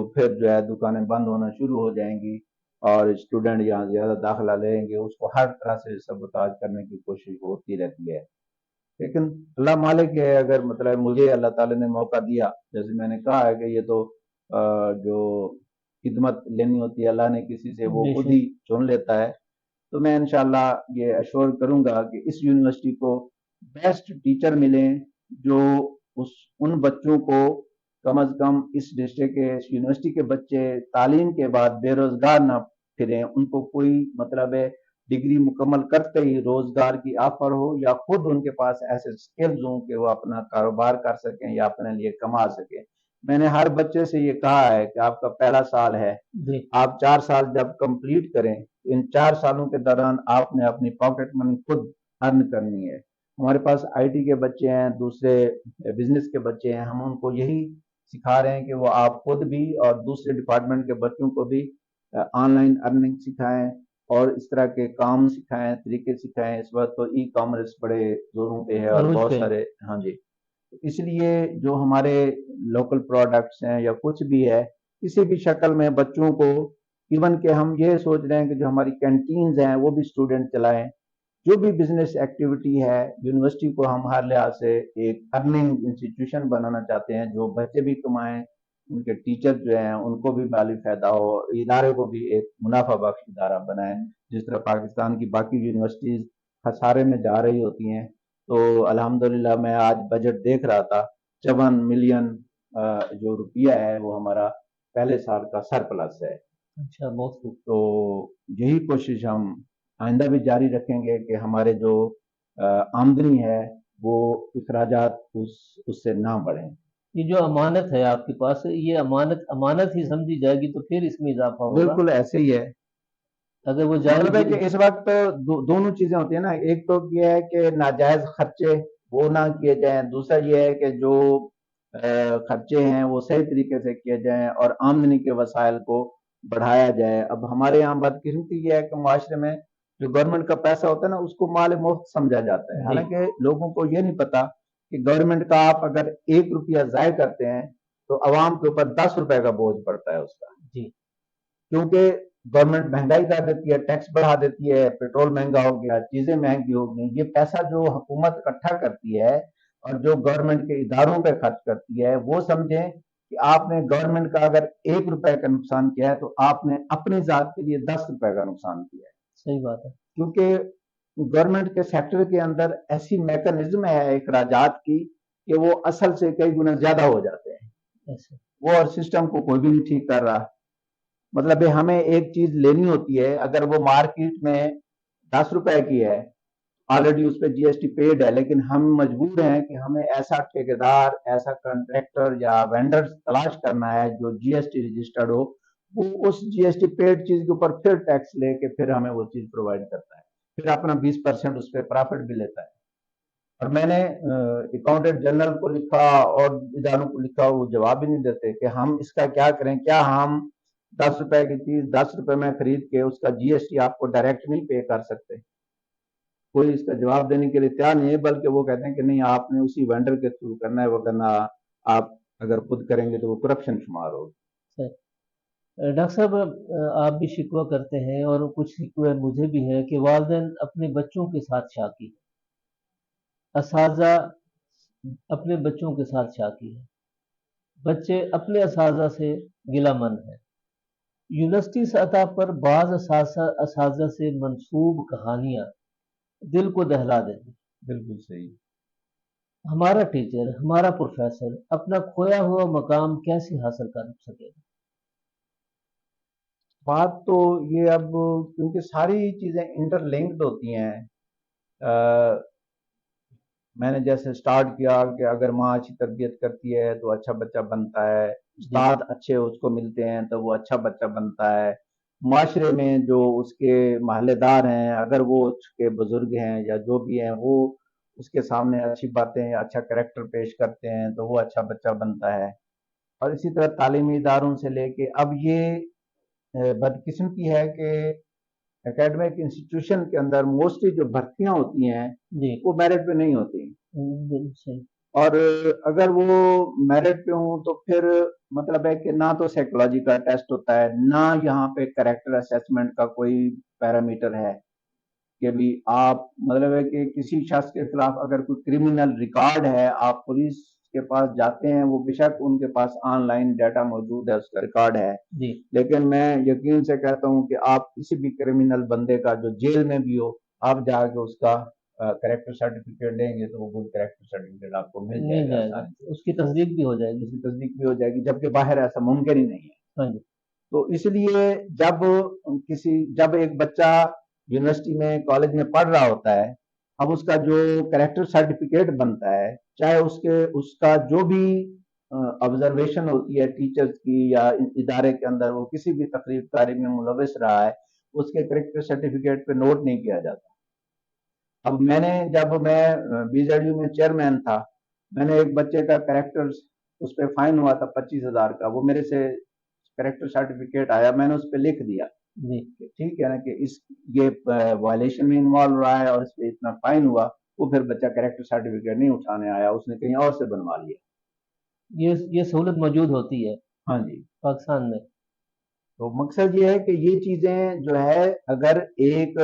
پھر جو ہے دکانیں بند ہونا شروع ہو جائیں گی اور اسٹوڈنٹ یہاں زیادہ داخلہ لیں گے. اس کو ہر طرح سے سبوتاژ کرنے کی کوشش ہوتی رہتی ہے. لیکن اللہ مالک ہے، اگر مطلب مجھے اللہ تعالی نے موقع دیا، جیسے میں نے کہا ہے کہ یہ تو جو خدمت لینی ہوتی ہے اللہ نے کسی سے وہ خود ہی چن لیتا ہے. تو میں انشاءاللہ یہ اشور کروں گا کہ اس یونیورسٹی کو بیسٹ ٹیچر ملیں جو ان بچوں کو کم از کم اس ڈسٹرکٹ کے اس یونیورسٹی کے بچے تعلیم کے بعد بے روزگار نہ پھریں. ان کو کوئی مطلب ہے ڈگری مکمل کرتے ہی روزگار کی آفر ہو یا خود ان کے پاس ایسے سکلز ہوں کہ وہ اپنا کاروبار کر سکیں یا اپنے لیے کما سکیں. میں نے ہر بچے سے یہ کہا ہے کہ آپ کا پہلا سال ہے، آپ 4 سال جب کمپلیٹ کریں، ان 4 سالوں کے دوران آپ نے اپنی پاکٹ منی خود ارن کرنی ہے. ہمارے پاس آئی ٹی کے بچے ہیں، دوسرے بزنس کے بچے ہیں، ہم ان کو یہی سکھا رہے ہیں کہ وہ آپ خود بھی اور دوسرے ڈپارٹمنٹ کے بچوں کو بھی آن لائن ارننگ سکھائیں اور اس طرح کے کام سکھائیں، طریقے سکھائیں. اس وقت تو ای کامرس بڑے زوروں پہ ہے اور بہت سارے ہاں جی. اس لیے جو ہمارے لوکل پروڈکٹس ہیں یا کچھ بھی ہے کسی بھی شکل میں بچوں کو، ایون کہ ہم یہ سوچ رہے ہیں کہ جو ہماری کینٹینز ہیں وہ بھی اسٹوڈنٹ چلائیں. جو بھی بزنس ایکٹیویٹی ہے یونیورسٹی کو ہم ہر لحاظ سے ایک ارننگ انسٹیٹیوشن بنانا چاہتے ہیں، جو بچے بھی کمائیں، ان کے ٹیچر جو ہیں ان کو بھی مالی فائدہ ہو، ادارے کو بھی ایک منافع بخش ادارہ بنائیں. جس طرح پاکستان کی باقی یونیورسٹیز خسارے میں جا رہی ہوتی ہیں، تو الحمدللہ میں آج بجٹ دیکھ رہا تھا 54 ملین جو روپیہ ہے وہ ہمارا پہلے سال کا سرپلس ہے. اچھا، بہت خوب. تو یہی کوشش ہم آئندہ بھی جاری رکھیں گے کہ ہمارے جو آمدنی ہے وہ اخراجات اس سے نہ بڑھیں. یہ جو امانت ہے آپ کے پاس، یہ امانت ہی سمجھی جائے گی تو پھر اس میں اضافہ ہوگا. بالکل ایسے ہی ہے. اگر وہ مطلب ہے کہ اس وقت دونوں چیزیں ہوتی ہیں نا. ایک تو یہ ہے کہ ناجائز خرچے وہ نہ کیے جائیں، دوسرا یہ ہے کہ جو خرچے ہیں وہ صحیح طریقے سے کیے جائیں اور آمدنی کے وسائل کو بڑھایا جائے. اب ہمارے یہاں بدقسمتی یہ ہے کہ معاشرے میں جو گورنمنٹ کا پیسہ ہوتا ہے نا اس کو مال مفت سمجھا جاتا ہے، حالانکہ لوگوں کو یہ نہیں پتا کہ گورنمنٹ کا آپ اگر 1 روپیہ ضائع کرتے ہیں تو عوام کے اوپر 10 روپے کا بوجھ پڑتا ہے اس کا، کیونکہ گورنمنٹ مہنگائی کر دیتی ہے، ٹیکس بڑھا دیتی ہے، پیٹرول مہنگا ہو گیا، چیزیں مہنگی ہو گئی، یہ پیسہ جو حکومت اکٹھا کرتی ہے اور جو گورنمنٹ کے اداروں پہ خرچ کرتی ہے، وہ سمجھیں کہ آپ نے گورنمنٹ کا اگر 1 روپے کا نقصان کیا ہے تو آپ نے اپنی ذات کے لیے 10 روپے کا نقصان کیا ہے۔ صحیح بات ہے، کیونکہ گورنمنٹ کے سیکٹر کے اندر ایسی میکنزم ہے اخراجات کی کہ وہ اصل سے کئی گنا زیادہ ہو جاتے ہیں، وہ اور سسٹم کو کوئی بھی نہیں ٹھیک کر رہا۔ مطلب ہمیں ایک چیز لینی ہوتی ہے، اگر وہ مارکیٹ میں 10 روپے کی ہے، آلریڈی اس پہ جی ایس ٹی پیڈ ہے، لیکن ہم مجبور ہیں کہ ہمیں ایسا ٹھیکیدار، ایسا کنٹریکٹر یا وینڈر تلاش کرنا ہے جو جی ایس ٹی رجسٹرڈ ہو، وہ اس جی ایس ٹی پیڈ چیز کے اوپر پھر ٹیکس لے کے پھر ہمیں وہ چیز پرووائڈ کرتا ہے، پھر اپنا 20% اس پہ پرافٹ بھی لیتا ہے۔ اور میں نے اکاؤنٹنٹ جنرل کو لکھا اور اداروں کو لکھا، وہ جواب ہی نہیں دیتے کہ ہم اس کا کیا کریں، کیا ہم 10 روپے کی چیز 10 روپے میں خرید کے اس کا جی ایس ٹی آپ کو ڈائریکٹ نہیں پے کر سکتے؟ کوئی اس کا جواب دینے کے لیے تیار نہیں ہے، بلکہ وہ کہتے ہیں کہ نہیں آپ نے اسی وینڈر کے تھرو کرنا ہے، وہ کرنا آپ اگر خود کریں گے تو وہ کرپشن شمار ہوگا۔ ڈاکٹر صاحب آپ بھی شکوہ کرتے ہیں اور کچھ شکوے مجھے بھی ہیں کہ والدین اپنے بچوں کے ساتھ شاکی ہیں، اساتذہ اپنے بچوں کے ساتھ شاکی ہیں، بچے اپنے اساتذہ سے گلہ من ہیں، یونیورسٹی سطح پر بعض اساتذہ سے منسوب کہانیاں دل کو دہلا دیتی۔ بالکل صحیح۔ ہمارا ٹیچر، ہمارا پروفیسر اپنا کھویا ہوا مقام کیسے حاصل کر سکے گا؟ بات تو یہ اب کیونکہ ساری چیزیں انٹر لنکڈ ہوتی ہیں، میں نے جیسے سٹارٹ کیا کہ اگر ماں اچھی تربیت کرتی ہے تو اچھا بچہ بنتا ہے، استاد اچھے اس کو ملتے ہیں تو وہ اچھا بچہ بنتا ہے، معاشرے میں جو اس کے محلے دار ہیں اگر وہ اس کے بزرگ ہیں یا جو بھی ہیں وہ اس کے سامنے اچھی باتیں یا اچھا کریکٹر پیش کرتے ہیں تو وہ اچھا بچہ بنتا ہے۔ اور اسی طرح تعلیمی اداروں سے لے کے اب یہ بدقسمتی ہے کہ اکیڈمک انسٹیٹیوشن کے اندر موسٹلی جو بھرتیاں ہوتی ہیں وہ میرٹ پہ نہیں ہوتی، اور اگر وہ میرٹ پہ ہوں تو پھر مطلب ہے کہ نہ تو سائیکولوجی کا ٹیسٹ ہوتا ہے، نہ یہاں پہ کریکٹر اسیسمنٹ کا کوئی پیرامیٹر ہے کہ بھی آپ مطلب ہے کہ کسی شخص کے خلاف اگر کوئی کرمنل ریکارڈ ہے، آپ پولیس کے پاس جاتے ہیں، وہ بے شک ان کے پاس آن لائن ڈیٹا موجود ہے، اس کا ریکارڈ ہے، لیکن میں یقین سے کہتا ہوں کہ آپ کسی بھی کرمنل بندے کا جو جیل میں بھی ہو، آپ جا کے اس کا کریکٹر سرٹیفکیٹ دیں گے تو وہ گڈ کریکٹر سرٹیفکیٹ آپ کو مل جائے گا، اس کی تصدیق بھی ہو جائے گی، اس کی تصدیق بھی ہو جائے گی، جبکہ باہر ایسا ممکن ہی نہیں ہے۔ تو اس لیے جب ایک بچہ یونیورسٹی میں کالج میں پڑھ رہا ہوتا ہے، اب اس کا جو کریکٹر سرٹیفکیٹ بنتا ہے، چاہے اس کا جو بھی آبزرویشن ہوتی ہے ٹیچرز کی یا ادارے کے اندر وہ کسی بھی تقریب کاری میں ملوث رہا ہے، اس کے کریکٹر سرٹیفکیٹ پہ نوٹ نہیں کیا جاتا۔ اب جب میں بی زیڈ یو میں چیئرمین تھا، میں نے ایک بچے کا کریکٹر اس پہ فائن ہوا تھا 25,000 کا، وہ میرے سے کریکٹر سرٹیفکیٹ آیا، میں نے اس پہ لکھ دیا ٹھیک ہے نا کہ یہ وائلیشن میں انوالو رہا ہے اور اس پہ اتنا فائن ہوا، وہ پھر بچہ کریکٹر سرٹیفکیٹ نہیں اٹھانے آیا، اس نے کہیں اور سے بنوا لیا۔ یہ سہولت موجود ہوتی ہے ہاں جی پاکستان میں۔ تو مقصد یہ ہے کہ یہ چیزیں جو ہے اگر ایک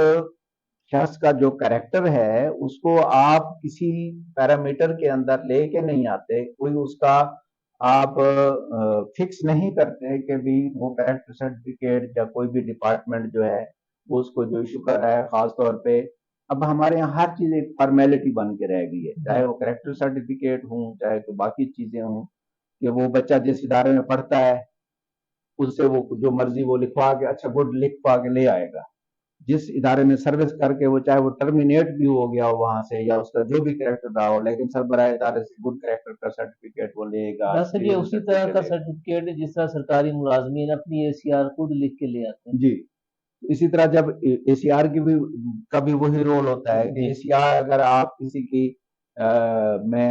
شخص کا جو کریکٹر ہے اس کو آپ کسی پیرامیٹر کے اندر لے کے نہیں آتے، کوئی اس کا آپ فکس نہیں کرتے کہ بھی وہ کریکٹر سرٹیفکیٹ یا کوئی بھی ڈپارٹمنٹ جو ہے وہ اس کو جو ایشو کر رہا ہے، خاص طور پہ اب ہمارے یہاں ہر چیز ایک فارمیلٹی بن کے رہ گئی ہے، چاہے وہ کریکٹر سرٹیفکیٹ ہوں چاہے کوئی باقی چیزیں ہوں، کہ وہ بچہ جس ادارے میں پڑھتا ہے اس سے وہ جو مرضی وہ لکھوا کے اچھا گڈ لکھوا کے لے آئے گا، جس ادارے میں سروس کر کے وہ چاہے وہ ٹرمینیٹ بھی ہو گیا ہو وہاں سے یا اس کا جو بھی کریکٹر رہا ہو، لیکن سربراہ ادارے سے گڈ کریکٹر کا سرٹیفکیٹ وہ لے گا۔ یہ اسی طرح کا سرٹیفکیٹ جس طرح سرکاری ملازمین اپنی ACR خود لکھ کے لے آتے ہیں۔ جی اسی طرح جب ACR کی بھی وہی رول ہوتا ہے کہ ACR اگر آپ کسی کی میں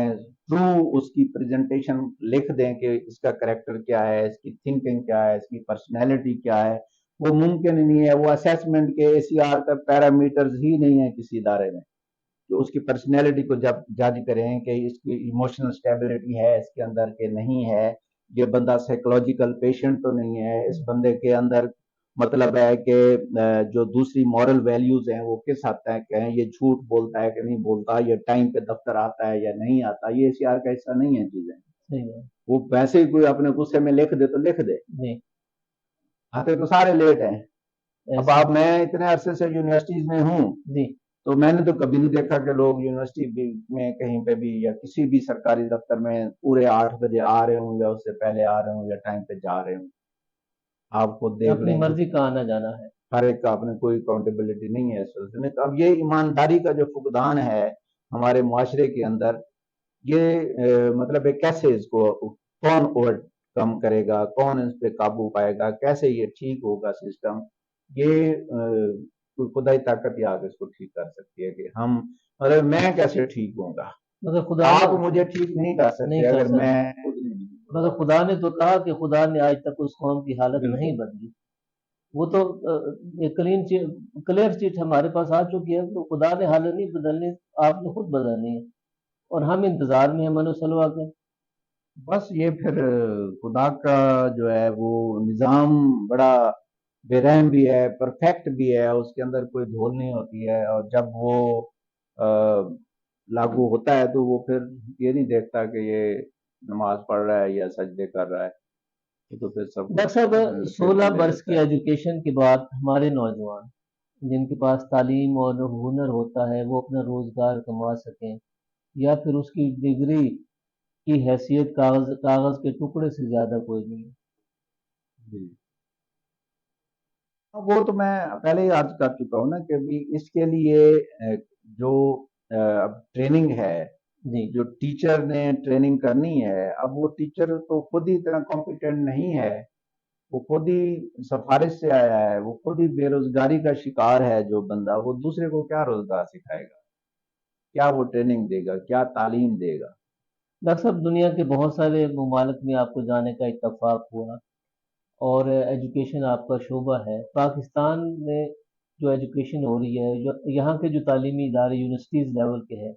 تھرو اس کی پریزنٹیشن لکھ دیں کہ اس کا کریکٹر کیا ہے، اس کی تھنکنگ کیا ہے، اس کی پرسنالٹی کیا ہے، وہ ممکن ہی نہیں ہے. وہ اسیسمنٹ کے ACR کا پیرامیٹرز ہی نہیں ہے کسی ادارے میں جو اس کی پرسنالٹی کو جب جج کریں کہ اس کی ایموشنل سٹیبلٹی ہے اس کے اندر کہ نہیں ہے, یہ بندہ سائیکولوجیکل پیشنٹ تو نہیں ہے, اس بندے کے اندر مطلب ہے کہ جو دوسری مورل ویلیوز ہیں وہ کس حد تک ہیں, یہ جھوٹ بولتا ہے کہ نہیں بولتا, یہ ٹائم پہ دفتر آتا ہے یا نہیں آتا. یہ ACR کا حصہ نہیں ہے چیزیں. وہ ویسے ہی کوئی اپنے غصے میں لکھ دے تو لکھ دے, آتے تو سارے لیٹ ہیں. اب آپ, میں اتنے عرصے سے یونیورسٹیز میں ہوں تو میں نے تو کبھی نہیں دیکھا کہ لوگ یونیورسٹی میں کہیں پہ بھی یا کسی بھی سرکاری دفتر میں پورے 8 بجے آ رہے ہوں یا اس سے پہلے آ رہے ہوں یا ٹائم پہ جا رہے ہوں. آپ کو دیکھ اپنی لیں, مرضی کا آنا جانا ہے, ہر ایک کا اپنے کوئی اکاؤنٹیبلٹی نہیں ہے اس سلسلے میں. تو اب یہ ایمانداری کا جو فقدان ہے ہمارے معاشرے کے اندر, یہ مطلب ہے کیسے اس کو کون اوور کم کرے گا, کون اس پہ قابو پائے گا, کیسے یہ ٹھیک ہوگا سسٹم, یہ کوئی خدائی طاقت ہی آگے اس کو ٹھیک کر سکتی ہے کہ ہم, مطلب میں کیسے ٹھیک ہوں گا, مگر خدا آپ مجھے ٹھیک نہیں کر سکتے اگر میں, مگر خدا نے تو کہا کہ خدا نے آج تک اس قوم کی حالت نہیں بدلی. وہ تو کلیئر چیٹ ہمارے پاس آ چکی ہے, تو خدا نے حالت نہیں بدلنی, آپ نے خود بدلنی ہے, اور ہم انتظار میں ہیں من و سلوا کے. بس یہ پھر خدا کا جو ہے وہ نظام بڑا بے رحم بھی ہے, پرفیکٹ بھی ہے, اس کے اندر کوئی دھول نہیں ہوتی ہے, اور جب وہ لاگو ہوتا ہے تو وہ پھر یہ نہیں دیکھتا کہ یہ نماز پڑھ رہا ہے یا سجدے کر رہا ہے. تو پھر سب ڈاکٹر صاحب 16 برس کی ایجوکیشن کے بعد ہمارے نوجوان جن کے پاس تعلیم اور ہنر ہوتا ہے وہ اپنا روزگار کما سکیں, یا پھر اس کی ڈگری کی حیثیت کاغذ کے ٹکڑے سے زیادہ کوئی نہیں ہے. وہ تو میں پہلے ہی عرض کر چکا ہوں نا کہ اس کے لیے جو ٹریننگ ہے, جو ٹیچر نے ٹریننگ کرنی ہے, اب وہ ٹیچر تو خود ہی اتنا کمپیٹنٹ نہیں ہے, وہ خود ہی سفارش سے آیا ہے, وہ خود ہی بے روزگاری کا شکار ہے. جو بندہ, وہ دوسرے کو کیا روزگار سکھائے گا, کیا وہ ٹریننگ دے گا, کیا تعلیم دے گا. ڈاکٹر صاحب دنیا کے بہت سارے ممالک میں آپ کو جانے کا اتفاق ہوا, اور ایجوکیشن آپ کا شعبہ ہے. پاکستان میں جو ایجوکیشن ہو رہی ہے, جو یہاں کے جو تعلیمی ادارے یونیورسٹیز لیول کے ہیں,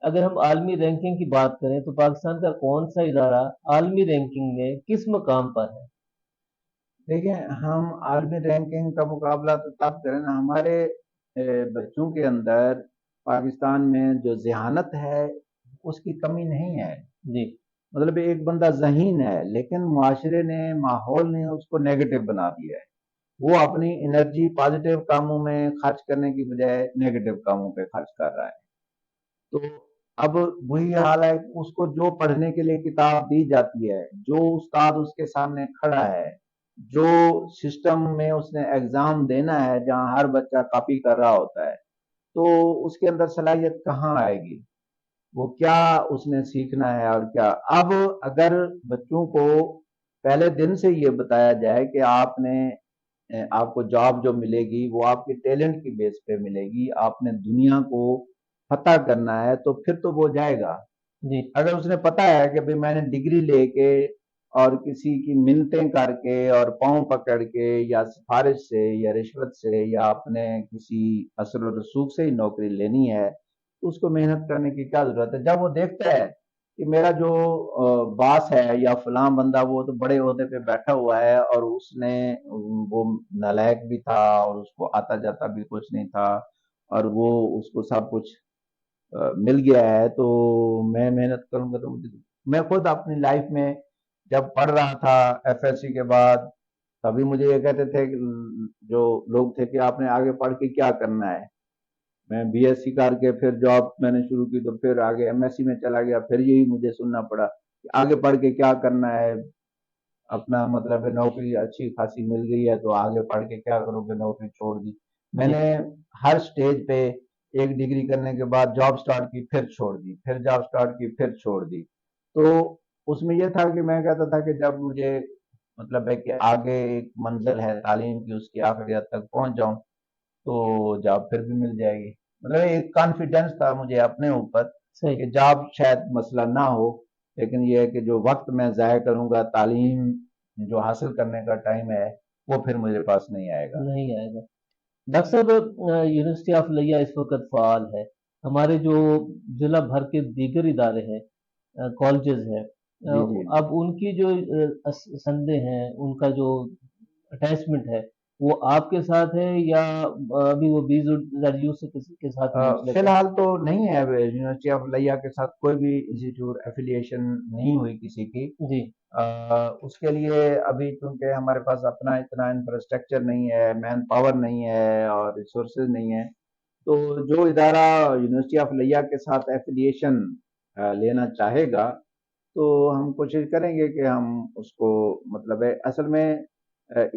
اگر ہم عالمی رینکنگ کی بات کریں تو پاکستان کا کون سا ادارہ عالمی رینکنگ میں کس مقام پر ہے؟ دیکھیں, ہم عالمی رینکنگ کا مقابلہ تو تب کریں نا, ہمارے بچوں کے اندر پاکستان میں جو ذہانت ہے اس کی کمی نہیں ہے. مطلب ایک بندہ ذہین ہے لیکن معاشرے نے, ماحول نے اس کو نیگیٹو بنا دیا ہے. وہ اپنی انرجی پازیٹیو کاموں میں خرچ کرنے کی بجائے نیگیٹو کاموں پہ خرچ کر رہا ہے. تو اب وہی حال ہے, اس کو جو پڑھنے کے لیے کتاب دی جاتی ہے, جو استاد اس کے سامنے کھڑا ہے, جو سسٹم میں اس نے ایگزام دینا ہے جہاں ہر بچہ کاپی کر رہا ہوتا ہے, تو اس کے اندر صلاحیت کہاں آئے گی, وہ کیا اس نے سیکھنا ہے اور کیا. اب اگر بچوں کو پہلے دن سے یہ بتایا جائے کہ آپ کو جاب جو ملے گی وہ آپ کے ٹیلنٹ کی بیس پہ ملے گی, آپ نے دنیا کو فتح کرنا ہے, تو پھر تو وہ جائے گا. اگر اس نے پتا ہے کہ بھئی میں نے ڈگری لے کے اور کسی کی منتیں کر کے اور پاؤں پکڑ کے یا سفارش سے یا رشوت سے یا اپنے کسی اثر و رسوخ سے ہی نوکری لینی ہے, تو اس کو محنت کرنے کی کیا ضرورت ہے. جب وہ دیکھتا ہے کہ میرا جو باس ہے یا فلاں بندہ وہ تو بڑے عہدے پہ بیٹھا ہوا ہے اور اس نے وہ نالائق بھی تھا اور اس کو آتا جاتا بھی کچھ نہیں تھا اور وہ اس کو سب کچھ مل گیا ہے, تو میں محنت کروں گا. تو میں خود اپنی لائف میں جب پڑھ رہا تھا FSC کے بعد, تبھی مجھے یہ کہتے تھے جو لوگ تھے کہ آپ نے آگے پڑھ کے کیا کرنا ہے. میں BSc کر کے پھر جاب میں نے شروع کی, تو پھر آگے MSc میں چلا گیا, پھر یہی مجھے سننا پڑا کہ آگے پڑھ کے کیا کرنا ہے. اپنا مطلب نوکری اچھی خاصی مل گئی ہے تو آگے پڑھ کے کیا کرو گے, نوکری چھوڑ دی. میں نے ہر سٹیج پہ ایک ڈگری کرنے کے بعد جاب سٹارٹ کی, پھر چھوڑ دی, پھر جاب سٹارٹ کی, پھر چھوڑ دی. تو اس میں یہ تھا کہ میں کہتا تھا کہ جب مجھے مطلب ہے کہ آگے ایک منزل ہے تعلیم کی, اس کی آخری حد تک پہنچ جاؤں تو جاب پھر بھی مل جائے گی. مطلب ایک کانفیڈنس تھا مجھے اپنے اوپر کہ جاب شاید مسئلہ نہ ہو, لیکن یہ ہے کہ جو وقت میں ضائع کروں گا, تعلیم جو حاصل کرنے کا ٹائم ہے وہ پھر میرے پاس نہیں آئے گا۔ نہیں آئے گا۔ ڈاکٹر صاحب، یونیورسٹی آف لیا اس وقت فعال ہے، ہمارے جو ضلع بھر کے دیگر ادارے ہیں، کالجز ہیں، جی جی جی۔ اب ان کی جو سندیں ہیں، ان کا جو اٹیچمنٹ ہے، وہ آپ کے ساتھ ہے یا ابھی وہ بی زیڈ یو سے کسی کے ساتھ فی منسلک ہے؟ الحال تو نہیں ہے، یونیورسٹی آف لیا کے ساتھ کوئی بھی انسٹیٹیوٹ ایفیلیشن نہیں ہوئی کسی کی۔ جی اس کے لیے ابھی چونکہ ہمارے پاس اپنا اتنا انفراسٹرکچر نہیں ہے، مین پاور نہیں ہے اور ریسورسز نہیں ہے، تو جو ادارہ یونیورسٹی آف لیا کے ساتھ ایفیلیشن لینا چاہے گا تو ہم کوشش کریں گے کہ ہم اس کو، مطلب ہے اصل میں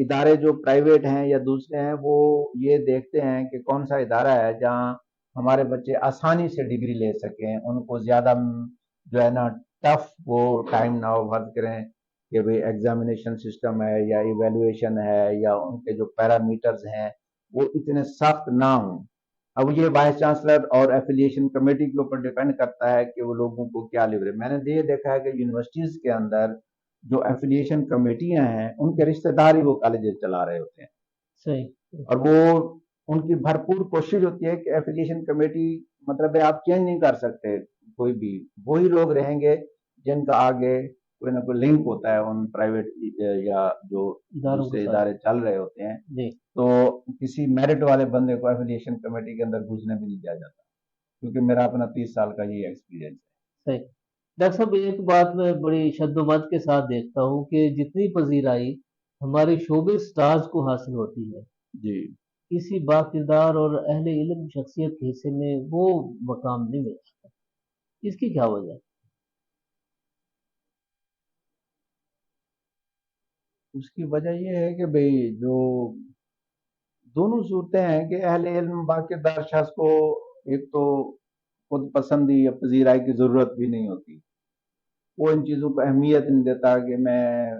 ادارے جو پرائیویٹ ہیں یا دوسرے ہیں وہ یہ دیکھتے ہیں کہ کون سا ادارہ ہے جہاں ہمارے بچے آسانی سے ڈگری لے سکیں، ان کو زیادہ جو ہے نا ٹف وہ ٹائم نہ ورک کریں کہ بھئی ایگزامینیشن سسٹم ہے یا ایویلویشن ہے یا ان کے جو پیرامیٹرز ہیں وہ اتنے سخت نہ ہوں۔ اب یہ وائس چانسلر اور ایفیلیشن کمیٹی کے اوپر ڈیپینڈ کرتا ہے کہ وہ لوگوں کو کیا لیورے۔ میں نے یہ دیکھا ہے کہ یونیورسٹیز کے اندر جو ایفیلیشن کمیٹیاں ہیں ان کے رشتہ دار ہی وہ کالجز چلا رہے ہوتے ہیں، صحیح۔ اور وہ ان کی بھرپور کوشش ہوتی ہے کہ ایفیلیشن کمیٹی، مطلب ہے آپ چینج نہیں کر سکتے کوئی بھی، وہی لوگ رہیں گے جن کا آگے کوئی نہ کوئی لنک ہوتا ہے ان پرائیویٹ یا جو اداروں کے دوسرے ساتھ۔ ادارے چل رہے ہوتے ہیں، جی تو کسی میرٹ والے بندے کو ایفیلیشن کمیٹی کے اندر گھسنے بھی نہیں دیا جاتا، کیونکہ میرا اپنا 30 سال کا یہ ایکسپیرینس ہے۔ صحیح۔ ڈاکٹر صاحب، ایک بات میں بڑی شد و مت کے ساتھ دیکھتا ہوں کہ جتنی پذیرائی ہمارے شعبے سٹارز کو حاصل ہوتی ہے، جی کسی با کردار اور اہل علم شخصیت کے حصے میں وہ مقام نہیں ملتا، اس کی کیا وجہ ہے؟ اس کی وجہ یہ ہے کہ بھئی جو دونوں صورتیں ہیں کہ اہل علم باقیدار شخص کو ایک تو خود پسندی یا پذیرائی کی ضرورت بھی نہیں ہوتی، وہ ان چیزوں کو اہمیت نہیں دیتا کہ میں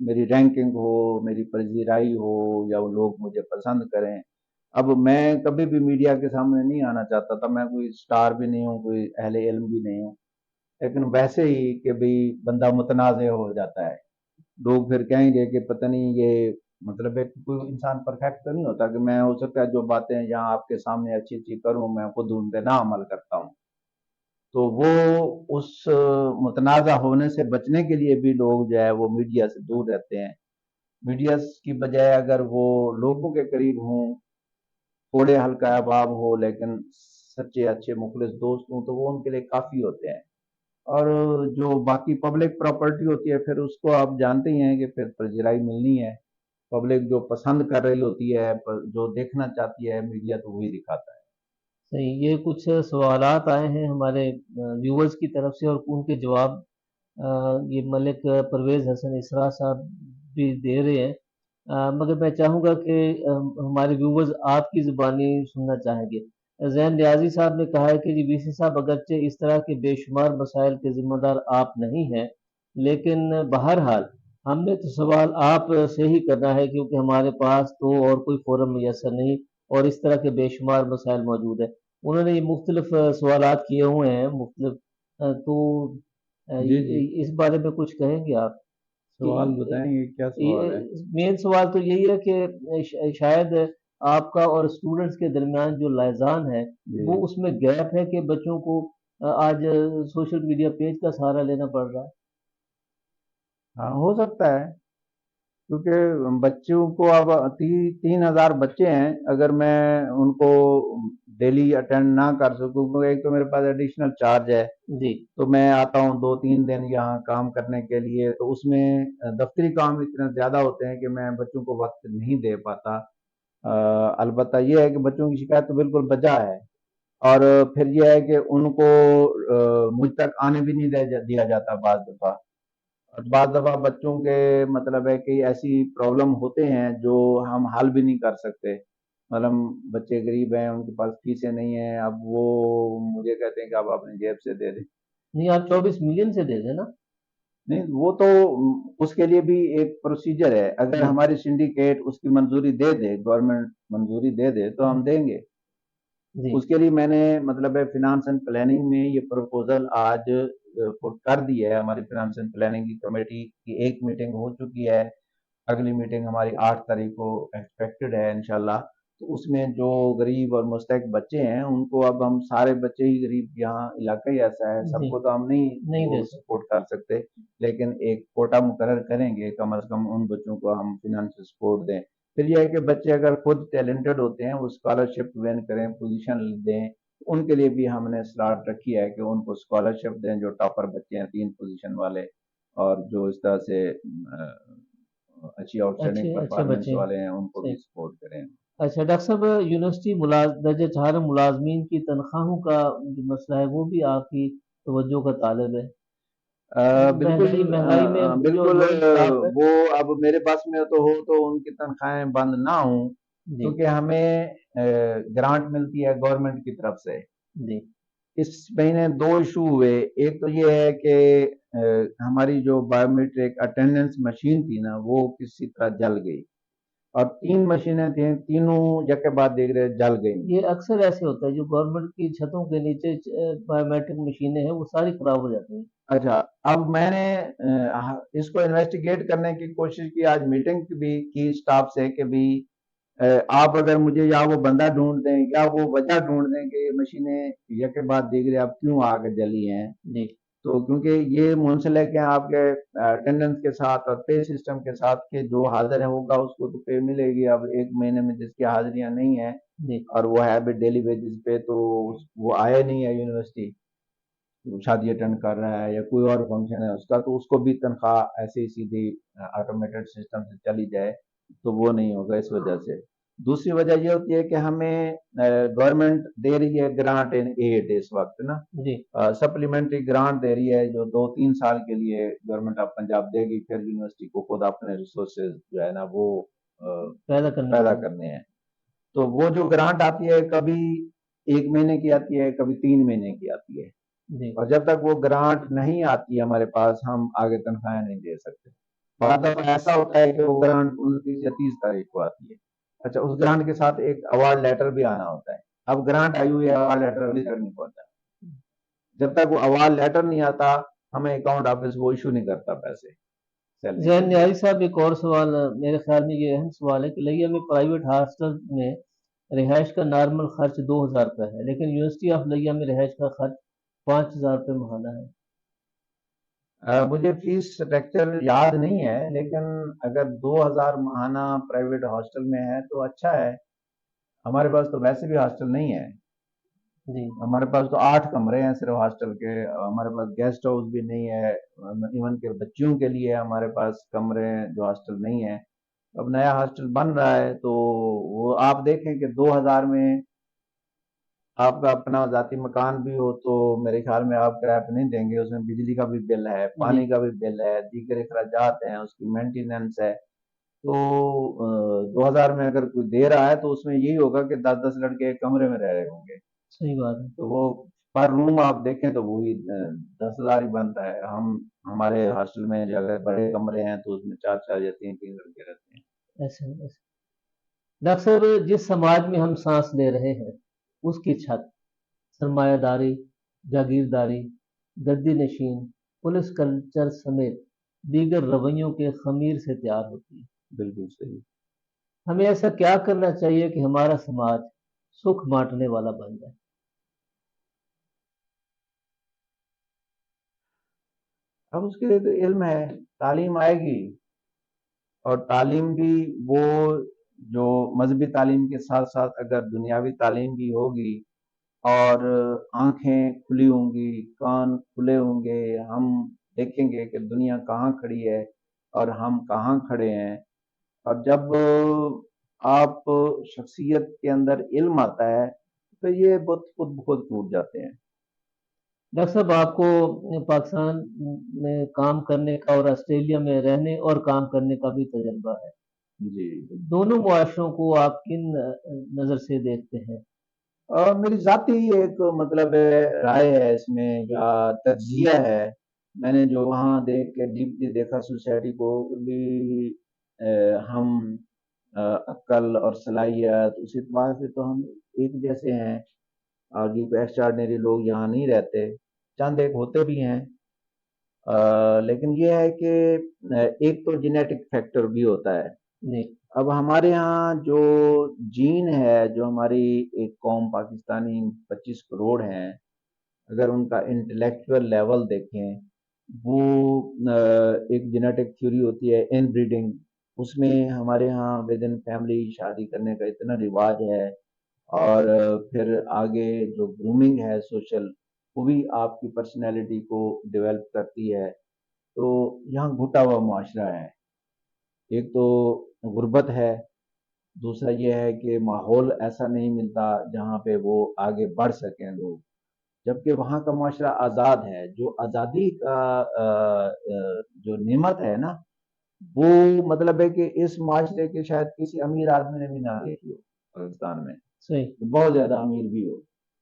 میری رینکنگ ہو، میری پذیرائی ہو یا وہ لوگ مجھے پسند کریں۔ اب میں کبھی بھی میڈیا کے سامنے نہیں آنا چاہتا تھا، میں کوئی سٹار بھی نہیں ہوں، کوئی اہل علم بھی نہیں ہوں، لیکن ویسے ہی کہ بھئی بندہ متنازع ہو جاتا ہے، لوگ پھر کہیں گے کہ پتہ نہیں یہ، مطلب ہے کہ کوئی انسان پرفیکٹ تو نہیں ہوتا کہ میں ہو سکتا ہے جو باتیں یہاں آپ کے سامنے اچھی اچھی کروں میں خود ان پہ نہ عمل کرتا ہوں، تو وہ اس متنازع ہونے سے بچنے کے لیے بھی لوگ جو ہے وہ میڈیا سے دور رہتے ہیں۔ میڈیا کی بجائے اگر وہ لوگوں کے قریب ہوں، تھوڑے ہلکا احباب ہو لیکن سچے اچھے مخلص دوست ہوں تو وہ ان کے لیے کافی ہوتے ہیں۔ اور جو باقی پبلک پراپرٹی ہوتی ہے پھر اس کو آپ جانتے ہی ہیں کہ پھر پذیرائی ملنی ہے، پبلک جو پسند کر رہی ہوتی ہے، جو دیکھنا چاہتی ہے میڈیا تو وہی دکھاتا ہے۔ صحیح، یہ کچھ سوالات آئے ہیں ہمارے ویورز کی طرف سے اور ان کے جواب یہ ملک پرویز حسن اسرا صاحب بھی دے رہے ہیں، مگر میں چاہوں گا کہ ہمارے ویورز آپ کی زبانی سننا چاہیں گے۔ زین ریاضی صاحب نے کہا ہے کہ جی وی سی صاحب، اگرچہ اس طرح کے بے شمار مسائل کے ذمہ دار آپ نہیں ہیں، لیکن بہرحال ہم نے تو سوال آپ سے ہی کرنا ہے کیونکہ ہمارے پاس تو اور کوئی فورم میسر نہیں اور اس طرح کے بے شمار مسائل موجود ہیں۔ انہوں نے یہ مختلف سوالات کیے ہوئے ہیں مختلف، تو جی جی، اس بارے میں کچھ کہیں گے آپ کہ سوال بتائیں گے کیا سوال ہے؟ مین سوال تو یہی ہے کہ شاید آپ کا اور اسٹوڈنٹس کے درمیان جو لائزان ہے جی وہ اس میں گیپ ہے کہ بچوں کو آج سوشل میڈیا پیج کا سہارا لینا پڑ رہا ہے۔ ہاں ہو سکتا ہے، کیونکہ بچوں کو اب 3000 بچے ہیں، اگر میں ان کو ڈیلی اٹینڈ نہ کر سکوں کیونکہ ایک تو میرے پاس ایڈیشنل چارج ہے، جی تو میں آتا ہوں 2-3 دن یہاں کام کرنے کے لیے، تو اس میں دفتری کام اتنے زیادہ ہوتے ہیں کہ میں بچوں کو وقت نہیں دے پاتا۔ البتہ یہ ہے کہ بچوں کی شکایت تو بالکل بجا ہے، اور پھر یہ ہے کہ ان کو مجھ تک آنے بھی نہیں دیا جاتا بعض دفعہ، اور بعض دفعہ بچوں کے مطلب ہے کہ ایسی پرابلم ہوتے ہیں جو ہم حل بھی نہیں کر سکتے، مطلب بچے غریب ہیں، ان کے پاس فیسیں نہیں ہیں، اب وہ مجھے کہتے ہیں کہ آپ اپنی جیب سے دے دیں۔ نہیں، آپ 24 ملین سے دے دیں نا۔ نہیں وہ تو اس کے لیے بھی ایک پروسیجر ہے، اگر جی ہماری سنڈیکیٹ اس کی منظوری دے دے، گورنمنٹ منظوری دے دے تو ہم دیں گے۔ جی اس کے لیے میں نے مطلب ہے فنانس اینڈ پلاننگ میں یہ پروپوزل آج پٹ کر دی ہے، ہماری فنانس اینڈ پلاننگ کی کمیٹی کی ایک میٹنگ ہو چکی ہے، اگلی میٹنگ ہماری 8 تاریخ کو ایکسپیکٹڈ ہے انشاءاللہ. تو اس میں جو غریب اور مستحق بچے ہیں ان کو، اب ہم سارے بچے ہی غریب، یہاں علاقہ ہی ایسا ہے، سب جی کو تو ہم نہیں وہ دے سکتے. سپورٹ کر سکتے، لیکن ایک کوٹا مقرر کریں گے، کم از کم ان بچوں کو ہم فنانشل سپورٹ دیں. پھر یہ ہے کہ بچے اگر خود ٹیلنٹڈ ہوتے ہیں وہ اسکالرشپ ون کریں، پوزیشن دیں، ان کے لیے بھی ہم نے سلاٹ رکھی ہے کہ ان کو اسکالرشپ دیں جو ٹاپر بچے ہیں 3 پوزیشن والے، اور جو اس طرح سے اچھی آؤٹ اسٹینڈنگ اچھے پرفارمنس بچے ہیں. والے ہیں ان کو بھی صحیح. سپورٹ کریں. اچھا ڈاکٹر صاحب، یونیورسٹی درجہ چہار ملازمین کی تنخواہوں کا جو مسئلہ ہے وہ بھی آپ کی توجہ کا طالب ہے. بالکل مہنگائی میں جو بالکل لوئنگ اسٹاف ہے. وہ اب میرے پاس میں تو ہو تو ان کی تنخواہیں بند نہ ہوں، جی کیونکہ ہمیں گرانٹ ملتی ہے گورنمنٹ کی طرف سے. جی اس مہینے 2 ایشو ہوئے. ایک تو یہ ہے کہ ہماری جو بایو میٹرک اٹینڈنس مشین تھی نا وہ کسی طرح جل گئی، اور 3 مشینیں تھیں، تینوں یکے بعد دیکھ رہے جل گئی. یہ اکثر ایسے ہوتا ہے، جو گورنمنٹ کی چھتوں کے نیچے بایو میٹرک مشینیں ہیں وہ ساری خراب ہو جاتی ہیں. اچھا، اب میں نے اس کو انویسٹیگیٹ کرنے کی کوشش کی، آج میٹنگ بھی کی اسٹاف سے کہ بھی آپ اگر مجھے یا وہ بندہ ڈھونڈ دیں یا وہ وجہ ڈھونڈ دیں کہ یہ مشینیں یکے بعد دیکھ رہے اب کیوں آگے جلی ہیں. جی تو کیونکہ یہ منسلک ہیں آپ کے اٹینڈنس کے ساتھ اور پے سسٹم کے ساتھ، کہ جو حاضر ہے ہوگا اس کو تو پے ملے گی. اب ایک مہینے میں جس کی حاضریاں نہیں ہیں جی اور وہ ہے بھی ڈیلی ویجز پہ، تو وہ آیا نہیں ہے یونیورسٹی، شادی اٹینڈ کر رہا ہے یا کوئی اور فنکشن ہے اس کا، تو اس کو بھی تنخواہ ایسے ہی سیدھی آٹومیٹڈ سسٹم سے چلی جائے تو وہ نہیں ہوگا اس وجہ سے. دوسری وجہ یہ ہوتی ہے کہ ہمیں گورنمنٹ دے رہی ہے گرانٹ ان ایڈ اس وقت نا، جی سپلیمنٹری گرانٹ دے رہی ہے جو 2-3 سال کے لیے گورنمنٹ آف پنجاب دے گی. پھر یونیورسٹی کو خود اپنے ریسورسز جو ہے نا وہ پیدا کرنے ہیں. تو وہ جو گرانٹ آتی ہے کبھی 1 مہینے کی آتی ہے، کبھی 3 مہینے کی آتی ہے، جی اور جب تک وہ گرانٹ نہیں آتی ہمارے پاس ہم آگے تنخواہیں نہیں دے سکتے. بعض دفعہ ایسا ہوتا ہے کہ وہ گرانٹ 29 یا 30 تاریخ کو آتی ہے. اچھا، اس گرانٹ کے ساتھ ایک اوارڈ لیٹر بھی آنا ہوتا ہے. اب گرانٹ آئی ہوئی ہے، اوارڈ لیٹر ابھی تک نہیں پہنچا. جب تک وہ اوارڈ لیٹر نہیں آتا ہمیں اکاؤنٹ آفس وہ ایشو نہیں کرتا پیسے. ذہن نیازی صاحب، ایک اور سوال میرے خیال میں یہ اہم سوال ہے کہ لیا میں پرائیویٹ ہاسٹل میں رہائش کا نارمل خرچ 2000 روپے ہے، لیکن یونیورسٹی آف لیا میں رہائش کا خرچ 5000 روپے ماہانہ ہے. مجھے فیس اسٹرکچر یاد نہیں ہے، لیکن اگر 2000 ماہانہ پرائیویٹ ہاسٹل میں ہے تو اچھا ہے. ہمارے پاس تو ویسے بھی ہاسٹل نہیں ہے. جی ہمارے پاس تو 8 کمرے ہیں صرف ہاسٹل کے. ہمارے پاس گیسٹ ہاؤس بھی نہیں ہے، ایون کہ بچیوں کے لیے ہمارے پاس کمرے ہیں جو ہاسٹل نہیں ہے. اب نیا ہاسٹل بن رہا ہے تو وہ آپ دیکھیں کہ 2000 میں آپ کا اپنا ذاتی مکان بھی ہو تو میرے خیال میں آپ کرایہ پہ نہیں دیں گے. اس میں بجلی کا بھی بل ہے، جی پانی کا بھی بل ہے، دیگر اخراجات ہیں، اس کی مینٹیننس ہے. تو 2000 میں اگر کوئی دے رہا ہے تو اس میں یہی ہوگا کہ 10-10 لڑکے ایک کمرے میں رہ رہے ہوں گے. صحیح بات ہے. تو وہ پر روم آپ دیکھیں تو وہی 10,000 ہی بنتا ہے. ہمارے ہاسٹل میں جو اگر بڑے کمرے ہیں تو اس میں 4-4 یا 3-3 لڑکے رہتے ہیں. ایسے ڈاکٹر صاحب، جس سماج میں ہم سانس لے رہے ہیں اس کی چھت سرمایہ داری، جاگیرداری، گدی نشین، پولیس کلچر سمیت دیگر رویوں کے خمیر سے تیار ہوتی ہے. بالکل صحیح. ہمیں ایسا کیا کرنا چاہیے کہ ہمارا سماج سکھ بانٹنے والا بن جائے؟ اب اس کے لیے تو علم ہے، تعلیم آئے گی، اور تعلیم بھی وہ جو مذہبی تعلیم کے ساتھ ساتھ اگر دنیاوی تعلیم بھی ہوگی اور آنکھیں کھلی ہوں گی، کان کھلے ہوں گے، ہم دیکھیں گے کہ دنیا کہاں کھڑی ہے اور ہم کہاں کھڑے ہیں. اور جب آپ شخصیت کے اندر علم آتا ہے تو یہ خود بخود ٹوٹ جاتے ہیں. ڈاکٹر صاحب، آپ کو پاکستان میں کام کرنے کا اور آسٹریلیا میں رہنے اور کام کرنے کا بھی تجربہ ہے. جی، دونوں معاشروں کو آپ کن نظر سے دیکھتے ہیں؟ اور میری ذاتی ایک مطلب رائے ہے اس میں یا تجزیہ ہے. میں نے جو وہاں دیکھ کے ڈیپلی دیکھا سوسائٹی کو بھی، ہم عقل اور صلاحیت اس اعتبار سے تو ہم ایک جیسے ہیں، اور یہ ایکسٹراڈنری لوگ یہاں نہیں رہتے. چند ایک ہوتے بھی ہیں لیکن یہ ہے کہ ایک تو جینیٹک فیکٹر بھی ہوتا ہے. جی اب ہمارے ہاں جو جین ہے، جو ہماری ایک قوم پاکستانی 25 کروڑ ہیں، اگر ان کا انٹلیکچوئل لیول دیکھیں، وہ ایک جینیٹک تھیوری ہوتی ہے ان بریڈنگ. اس میں ہمارے ہاں ود ان فیملی شادی کرنے کا اتنا رواج ہے، اور پھر آگے جو گرومنگ ہے سوشل، وہ بھی آپ کی پرسنالٹی کو ڈیولپ کرتی ہے. تو یہاں گھٹا ہوا معاشرہ ہے. ایک تو غربت ہے، دوسرا یہ ہے کہ ماحول ایسا نہیں ملتا جہاں پہ وہ آگے بڑھ سکیں لوگ، جبکہ وہاں کا معاشرہ آزاد ہے. جو آزادی کا جو نعمت ہے نا، وہ مطلب ہے کہ اس معاشرے کے شاید کسی امیر آدمی نے بھی نہ دیکھی ہو پاکستان میں، صحیح. بہت زیادہ امیر بھی ہو،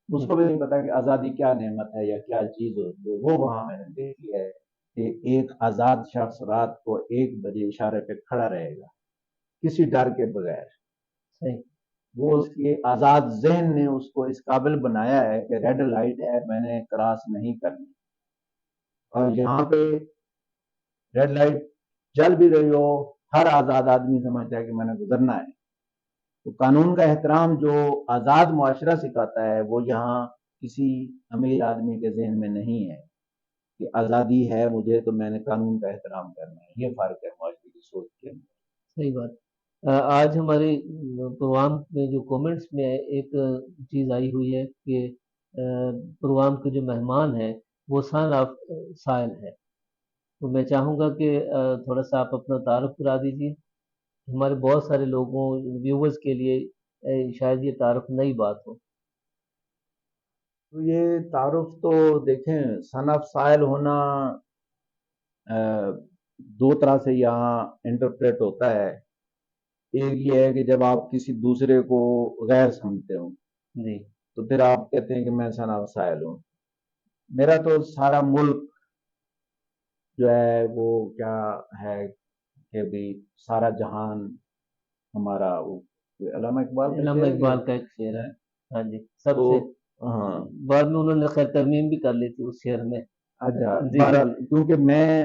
اس کو بھی نہیں پتا کہ آزادی کیا نعمت ہے یا کیا چیز ہوتی ہے. وہ وہاں میں نے دیکھی ہے کہ ایک آزاد شخص رات کو 1 بجے اشارے پہ کھڑا رہے گا کسی ڈر کے بغیر. صحیح. وہ اس کے آزاد ذہن نے اس کو اس قابل بنایا ہے کہ ریڈ لائٹ ہے، میں نے کراس نہیں کرنی. اور یہاں پہ ریڈ لائٹ جل بھی رہی ہو، ہر آزاد آدمی سمجھتا ہے کہ میں نے گزرنا ہے. تو قانون کا احترام جو آزاد معاشرہ سکھاتا ہے، وہ یہاں کسی امیر آدمی کے ذہن میں نہیں ہے کہ آزادی ہے مجھے تو میں نے قانون کا احترام کرنا ہے. یہ فرق ہے معاشرے کی سوچ کے اندر. صحیح بات. آج ہمارے پروگرام میں جو کومنٹس میں ایک چیز آئی ہوئی ہے کہ پروگرام کے جو مہمان ہیں وہ سن آف سائل ہے. تو میں چاہوں گا کہ تھوڑا سا آپ اپنا تعارف کرا دیجیے. ہمارے بہت سارے لوگوں ویورز کے لیے شاید یہ تعارف نئی بات ہو. تو یہ تعارف تو دیکھیں، سن آف سائل ہونا دو طرح سے یہاں انٹرپریٹ ہوتا ہے. ایک یہ ہے کہ جب آپ کسی دوسرے کو غیر سمجھتے ہوں جی تو پھر آپ کہتے ہیں کہ میں سن آف سائل ہوں. میرا تو سارا ملک جو ہے وہ کیا ہے کہ بھی سارا جہان ہمارا، وہ علامہ اقبال کا علامہ شعر ہے اقبال کا ایک شعر ہے. ہاں جی. سب تو سے ہاں. بعد میں انہوں نے خیر ترمیم بھی کر لی تھی اس شعر میں. اچھا، جی بہرحال کیونکہ میں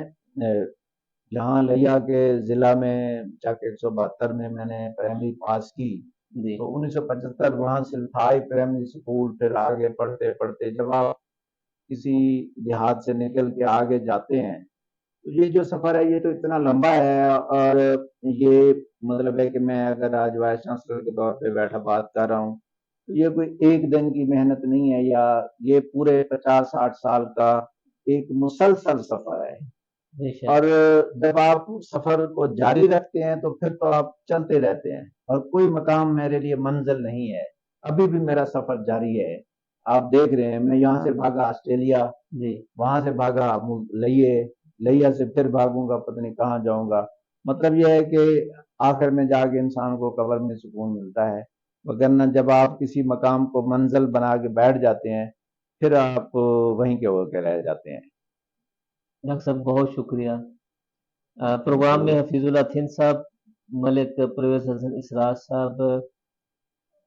جہاں لیا کے ضلع میں چاک 172 میں نے پرائمری پاس کی، جی تو 1975 وہاں سے ہائی پرائمری اسکول، پھر آگے پڑھتے پڑھتے جب آپ کسی دیہات سے نکل کے آگے جاتے ہیں تو یہ جو سفر ہے یہ تو اتنا لمبا ہے. اور یہ مطلب ہے کہ میں اگر آج وائس چانسلر کے طور پہ بیٹھا بات کر رہا ہوں تو یہ کوئی ایک دن کی محنت نہیں ہے، یا یہ پورے 50-60 سال کا ایک مسلسل سفر ہے. بے شک. اور جب آپ سفر کو جاری رکھتے ہیں تو پھر تو آپ چلتے رہتے ہیں، اور کوئی مقام میرے لیے منزل نہیں ہے. ابھی بھی میرا سفر جاری ہے. آپ دیکھ رہے ہیں میں یہاں سے بھاگا آسٹریلیا، جی وہاں سے بھاگا لیا سے پھر بھاگوں گا پتہ نہیں کہاں جاؤں گا. مطلب یہ ہے کہ آخر میں جا کے انسان کو قبر میں سکون ملتا ہے، وگرنہ جب آپ کسی مقام کو منزل بنا کے بیٹھ جاتے ہیں پھر آپ وہیں کے ہو کے رہ جاتے ہیں. ڈاکٹر صاحب بہت شکریہ. پروگرام میں حفیظ اللہ تھن صاحب، ملک پرویز حسن اسرار صاحب،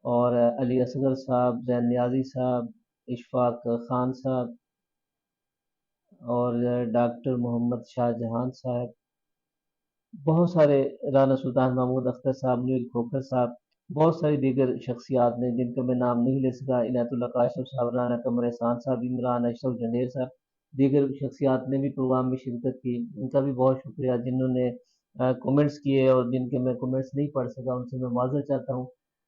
اور علی اصغر صاحب، زین نیازی صاحب، اشفاق خان صاحب، اور ڈاکٹر محمد شاہ جہان صاحب، بہت سارے، رانا سلطان محمود اختر صاحب، نیل کھوکھر صاحب، بہت ساری دیگر شخصیات نے جن کا میں نام نہیں لے سکا. عنایت اللہ کاشف صاحب، رانا قمر احسان صاحب، عمران اشرف جنیر صاحب، دیگر شخصیات نے بھی پروگرام میں شرکت کی. ان کا بھی بہت شکریہ. جنہوں نے کومنٹس کیے اور جن کے میں کومنٹس نہیں پڑھ سکا ان سے میں معذرت چاہتا ہوں.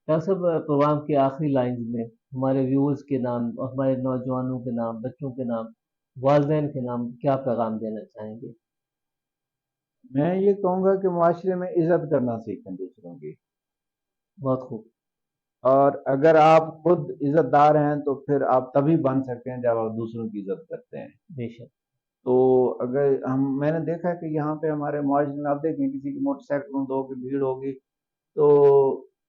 ڈاکٹر صاحب پروگرام کے آخری لائنز میں ہمارے ویورز کے نام اور ہمارے نوجوانوں کے نام، بچوں کے نام، والدین کے نام کیا پیغام دینا چاہیں گے؟ میں یہ کہوں گا کہ معاشرے میں عزت کرنا سیکھیں دوسروں کی. بہت خوب. اور اگر آپ خود عزت دار ہیں تو پھر آپ تبھی بن سکتے ہیں جب آپ دوسروں کی عزت کرتے ہیں. بے شک. تو اگر میں نے دیکھا کہ یہاں پہ ہمارے معاشرے میں آپ دیکھیں کسی کی موٹر سائیکلوں دو کی بھیڑ ہوگی تو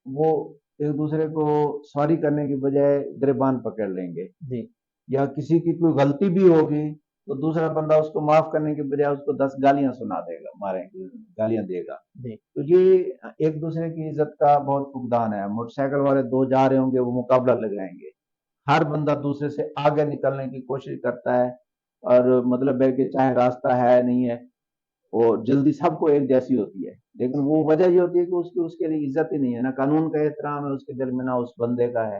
وہ ایک دوسرے کو سوری کرنے کی بجائے گریبان پکڑ لیں گے، جی یا کسی کی کوئی غلطی بھی ہوگی تو دوسرا بندہ اس کو معاف کرنے کے بجائے اس کو 10 گالیاں سنا دے گا، ماریں گے، گالیاں دے گا. جی تو یہ ایک دوسرے کی عزت کا بہت فقدان ہے. موٹر سائیکل والے دو جا رہے ہوں گے، وہ مقابلہ لگائیں گے، ہر بندہ دوسرے سے آگے نکلنے کی کوشش کرتا ہے. اور مطلب ہے کہ چاہے راستہ ہے نہیں ہے، اور جلدی سب کو ایک جیسی ہوتی ہے، لیکن وہ وجہ یہ ہوتی ہے کہ اس کے لیے عزت ہی نہیں ہے، نہ قانون کا احترام ہے اس کے دل میں، نہ اس بندے کا ہے،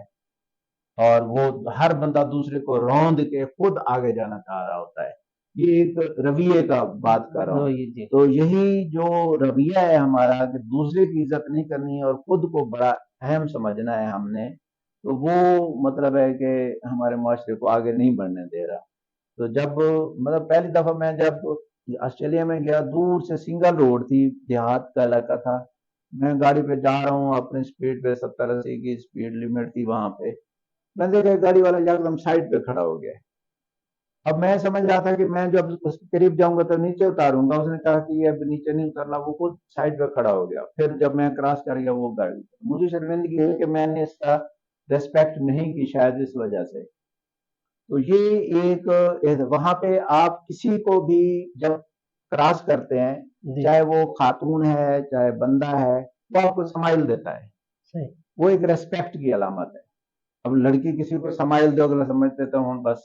اور وہ ہر بندہ دوسرے کو روند کے خود آگے جانا چاہ رہا ہوتا ہے۔ یہ ایک رویے کا بات کر رہا ہوں۔ جی تو یہی جو رویہ ہے ہمارا کہ دوسرے کی عزت نہیں کرنی ہے اور خود کو بڑا اہم سمجھنا ہے ہم نے، تو وہ مطلب ہے کہ ہمارے معاشرے کو آگے نہیں بڑھنے دے رہا۔ تو جب مطلب پہلی دفعہ میں جب آسٹریلیا میں گیا، دور سے سنگل روڈ تھی، دیہات کا علاقہ تھا، میں گاڑی پہ جا رہا ہوں اپنی سپیڈ پہ، 70-80 کی سپیڈ لمٹ تھی وہاں پہ، میں دیکھا گاڑی والا ایک دم سائڈ پہ کھڑا ہو گیا۔ اب میں سمجھ رہا تھا کہ میں جب اس کے قریب جاؤں گا تو نیچے اتاروں گا، اس نے کہا کہ یہ اب نیچے نہیں اترنا، وہ خود سائڈ پہ کھڑا ہو گیا۔ پھر جب میں کراس کر گیا وہ گاڑی، مجھے شرمندگی ہوئی کہ میں نے اس کا ریسپیکٹ نہیں کی شاید اس وجہ سے۔ تو یہ ایک وہاں پہ آپ کسی کو بھی جب کراس کرتے ہیں، جی چاہے وہ خاتون ہے چاہے بندہ ہے، وہ آپ کو سمائل دیتا ہے، صحیح، وہ ایک ریسپیکٹ کی علامت ہے۔ اب لڑکی کسی کو سمائل دو، اگلا سمجھتے تو ہوں بس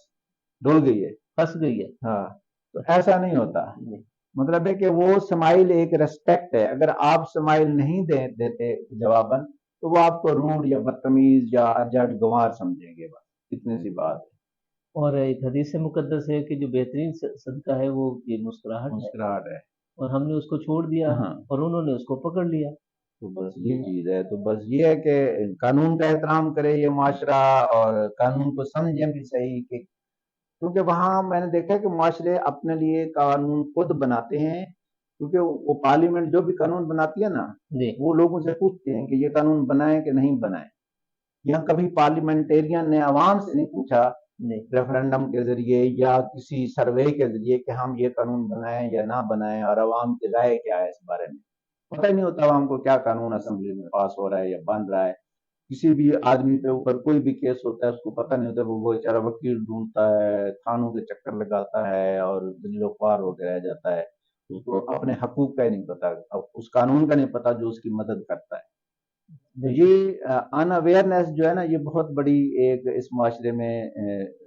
ڈول گئی ہے، پھنس گئی ہے۔ ہاں، تو ایسا نہیں ہوتا۔ جی مطلب ہے کہ وہ سمائل ایک ریسپیکٹ ہے، اگر آپ سمائل نہیں دیتے جواباً تو وہ آپ کو روڈ یا بدتمیز یا اجڑ گنوار سمجھیں گے، بس اتنی سی بات ہے۔ اور ایک حدیث مقدس ہے کہ جو بہترین صدقہ ہے وہ یہ مسکراہٹ ہے، مسکراہٹ ہے، اور ہم نے اس کو چھوڑ دیا ہاں، اور انہوں نے اس کو پکڑ لیا۔ تو بس یہ چیز ہے۔ تو بس یہ ہے کہ قانون کا احترام کرے یہ معاشرہ، اور قانون کو سمجھیں بھی صحیح، کہ کیونکہ وہاں میں نے دیکھا کہ معاشرے اپنے لیے قانون خود بناتے ہیں، کیونکہ وہ پارلیمنٹ جو بھی قانون بناتی ہے نا، جی وہ لوگوں سے پوچھتے ہیں کہ یہ قانون بنائیں کہ نہیں بنائیں۔ یہاں کبھی پارلیمنٹیرین نے عوام سے نہیں پوچھا جی ریفرنڈم کے ذریعے یا کسی سروے کے ذریعے کہ ہم یہ قانون بنائیں یا نہ بنائیں، اور عوام کی رائے کیا ہے اس بارے میں۔ پتہ ہی نہیں ہوتا عوام کو کیا قانون اسمبلی میں پاس ہو رہا ہے یا بن رہا ہے۔ کسی بھی آدمی پہ اوپر کوئی بھی کیس ہوتا ہے اس کو پتہ نہیں ہوتا، وہ بیچارہ وکیل ڈھونڈتا ہے، تھانوں کے چکر لگاتا ہے اور دل و خوار ہو کے رہ جاتا ہے، اس کو اپنے حقوق کا ہی نہیں پتا، اس قانون کا نہیں پتا جو اس کی مدد کرتا ہے۔ تو یہ ان اویئرنیس جو ہے نا، یہ بہت بڑی ایک اس معاشرے میں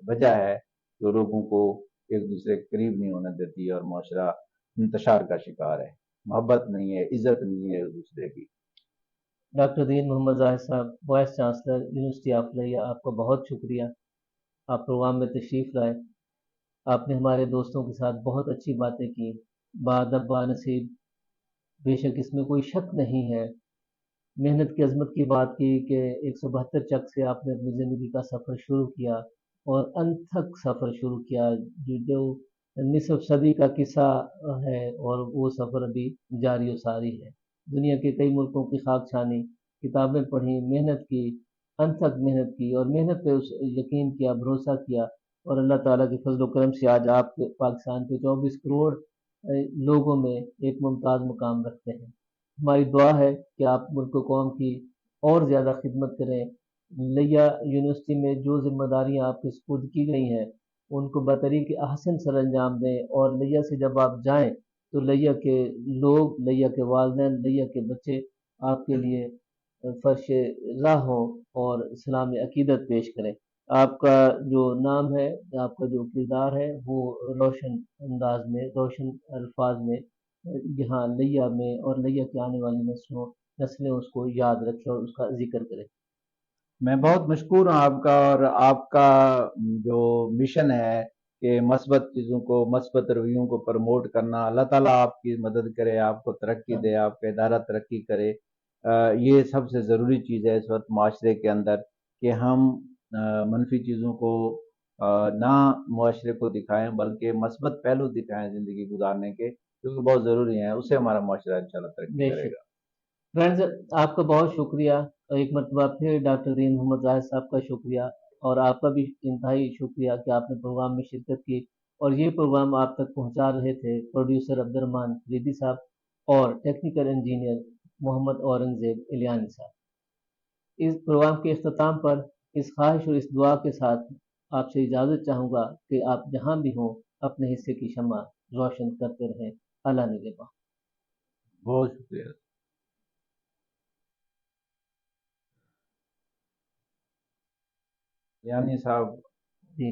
وجہ ہے جو لوگوں کو ایک دوسرے کے قریب نہیں ہونے دیتی، اور معاشرہ انتشار کا شکار ہے، محبت نہیں ہے، عزت نہیں ہے ایک دوسرے کی۔ ڈاکٹر دین محمد زاہد صاحب، وائس چانسلر یونیورسٹی آف لیا، آپ کا بہت شکریہ، آپ پروگرام میں تشریف لائے، آپ نے ہمارے دوستوں کے ساتھ بہت اچھی باتیں کی، بادب بانصیب، بے شک اس میں کوئی شک نہیں ہے، محنت کی عظمت کی بات کی کہ 172 چک سے آپ نے اپنی زندگی کا سفر شروع کیا اور انت تک سفر شروع کیا، جو نصف صدی کا قصہ ہے، اور وہ سفر ابھی جاری و ساری ہے۔ دنیا کے کئی ملکوں کی خاک چھانی، کتابیں پڑھی، محنت کی، انت تک محنت کی، اور محنت پہ اس یقین کیا، بھروسہ کیا، اور اللہ تعالیٰ کے فضل و کرم سے آج آپ پاکستان کے 24 کروڑ لوگوں میں ایک ممتاز مقام رکھتے ہیں۔ ہماری دعا ہے کہ آپ ملک و قوم کی اور زیادہ خدمت کریں، لیا یونیورسٹی میں جو ذمہ داریاں آپ کے سپرد کی گئی ہیں ان کو بطریق احسن سر انجام دیں، اور لیا سے جب آپ جائیں تو لیا کے لوگ، لیا کے والدین، لیا کے بچے آپ کے لیے فرش راہ ہوں اور اسلام عقیدت پیش کریں۔ آپ کا جو نام ہے، آپ کا جو کردار ہے وہ روشن انداز میں، روشن الفاظ میں یہاں لیا میں اور لیا کے آنے والی نسلیں اس کو یاد رکھیں اور اس کا ذکر کریں۔ میں بہت مشکور ہوں آپ کا، اور آپ کا جو مشن ہے کہ مثبت چیزوں کو، مثبت رویوں کو پروموٹ کرنا، اللہ تعالیٰ آپ کی مدد کرے، آپ کو ترقی دے، آپ کا ادارہ ترقی کرے۔ یہ سب سے ضروری چیز ہے اس وقت معاشرے کے اندر، کہ ہم منفی چیزوں کو نہ معاشرے کو دکھائیں، بلکہ مثبت پہلو دکھائیں زندگی گزارنے کے، کیونکہ بہت ضروری ہیں، اس سے ہمارا معاشرہ انشاءاللہ ترقی بے کرے شک گا۔ فرینڈز، آپ کا بہت شکریہ، اور ایک مرتبہ پھر ڈاکٹر دین محمد زاہد صاحب کا شکریہ، اور آپ کا بھی انتہائی شکریہ کہ آپ نے پروگرام میں شرکت کی، اور یہ پروگرام آپ تک پہنچا رہے تھے پروڈیوسر عبد الرحمان فریدی صاحب اور ٹیکنیکل انجینئر محمد اورنگزیب الیانی صاحب۔ اس پروگرام کے اختتام پر اس خواہش اور اس دعا کے ساتھ آپ سے اجازت چاہوں گا کہ آپ جہاں بھی ہوں اپنے حصے کی شمع روشن کرتے رہیں۔ اللہ نگہبان۔ بہت شکریہ۔ یعنی صاحب جی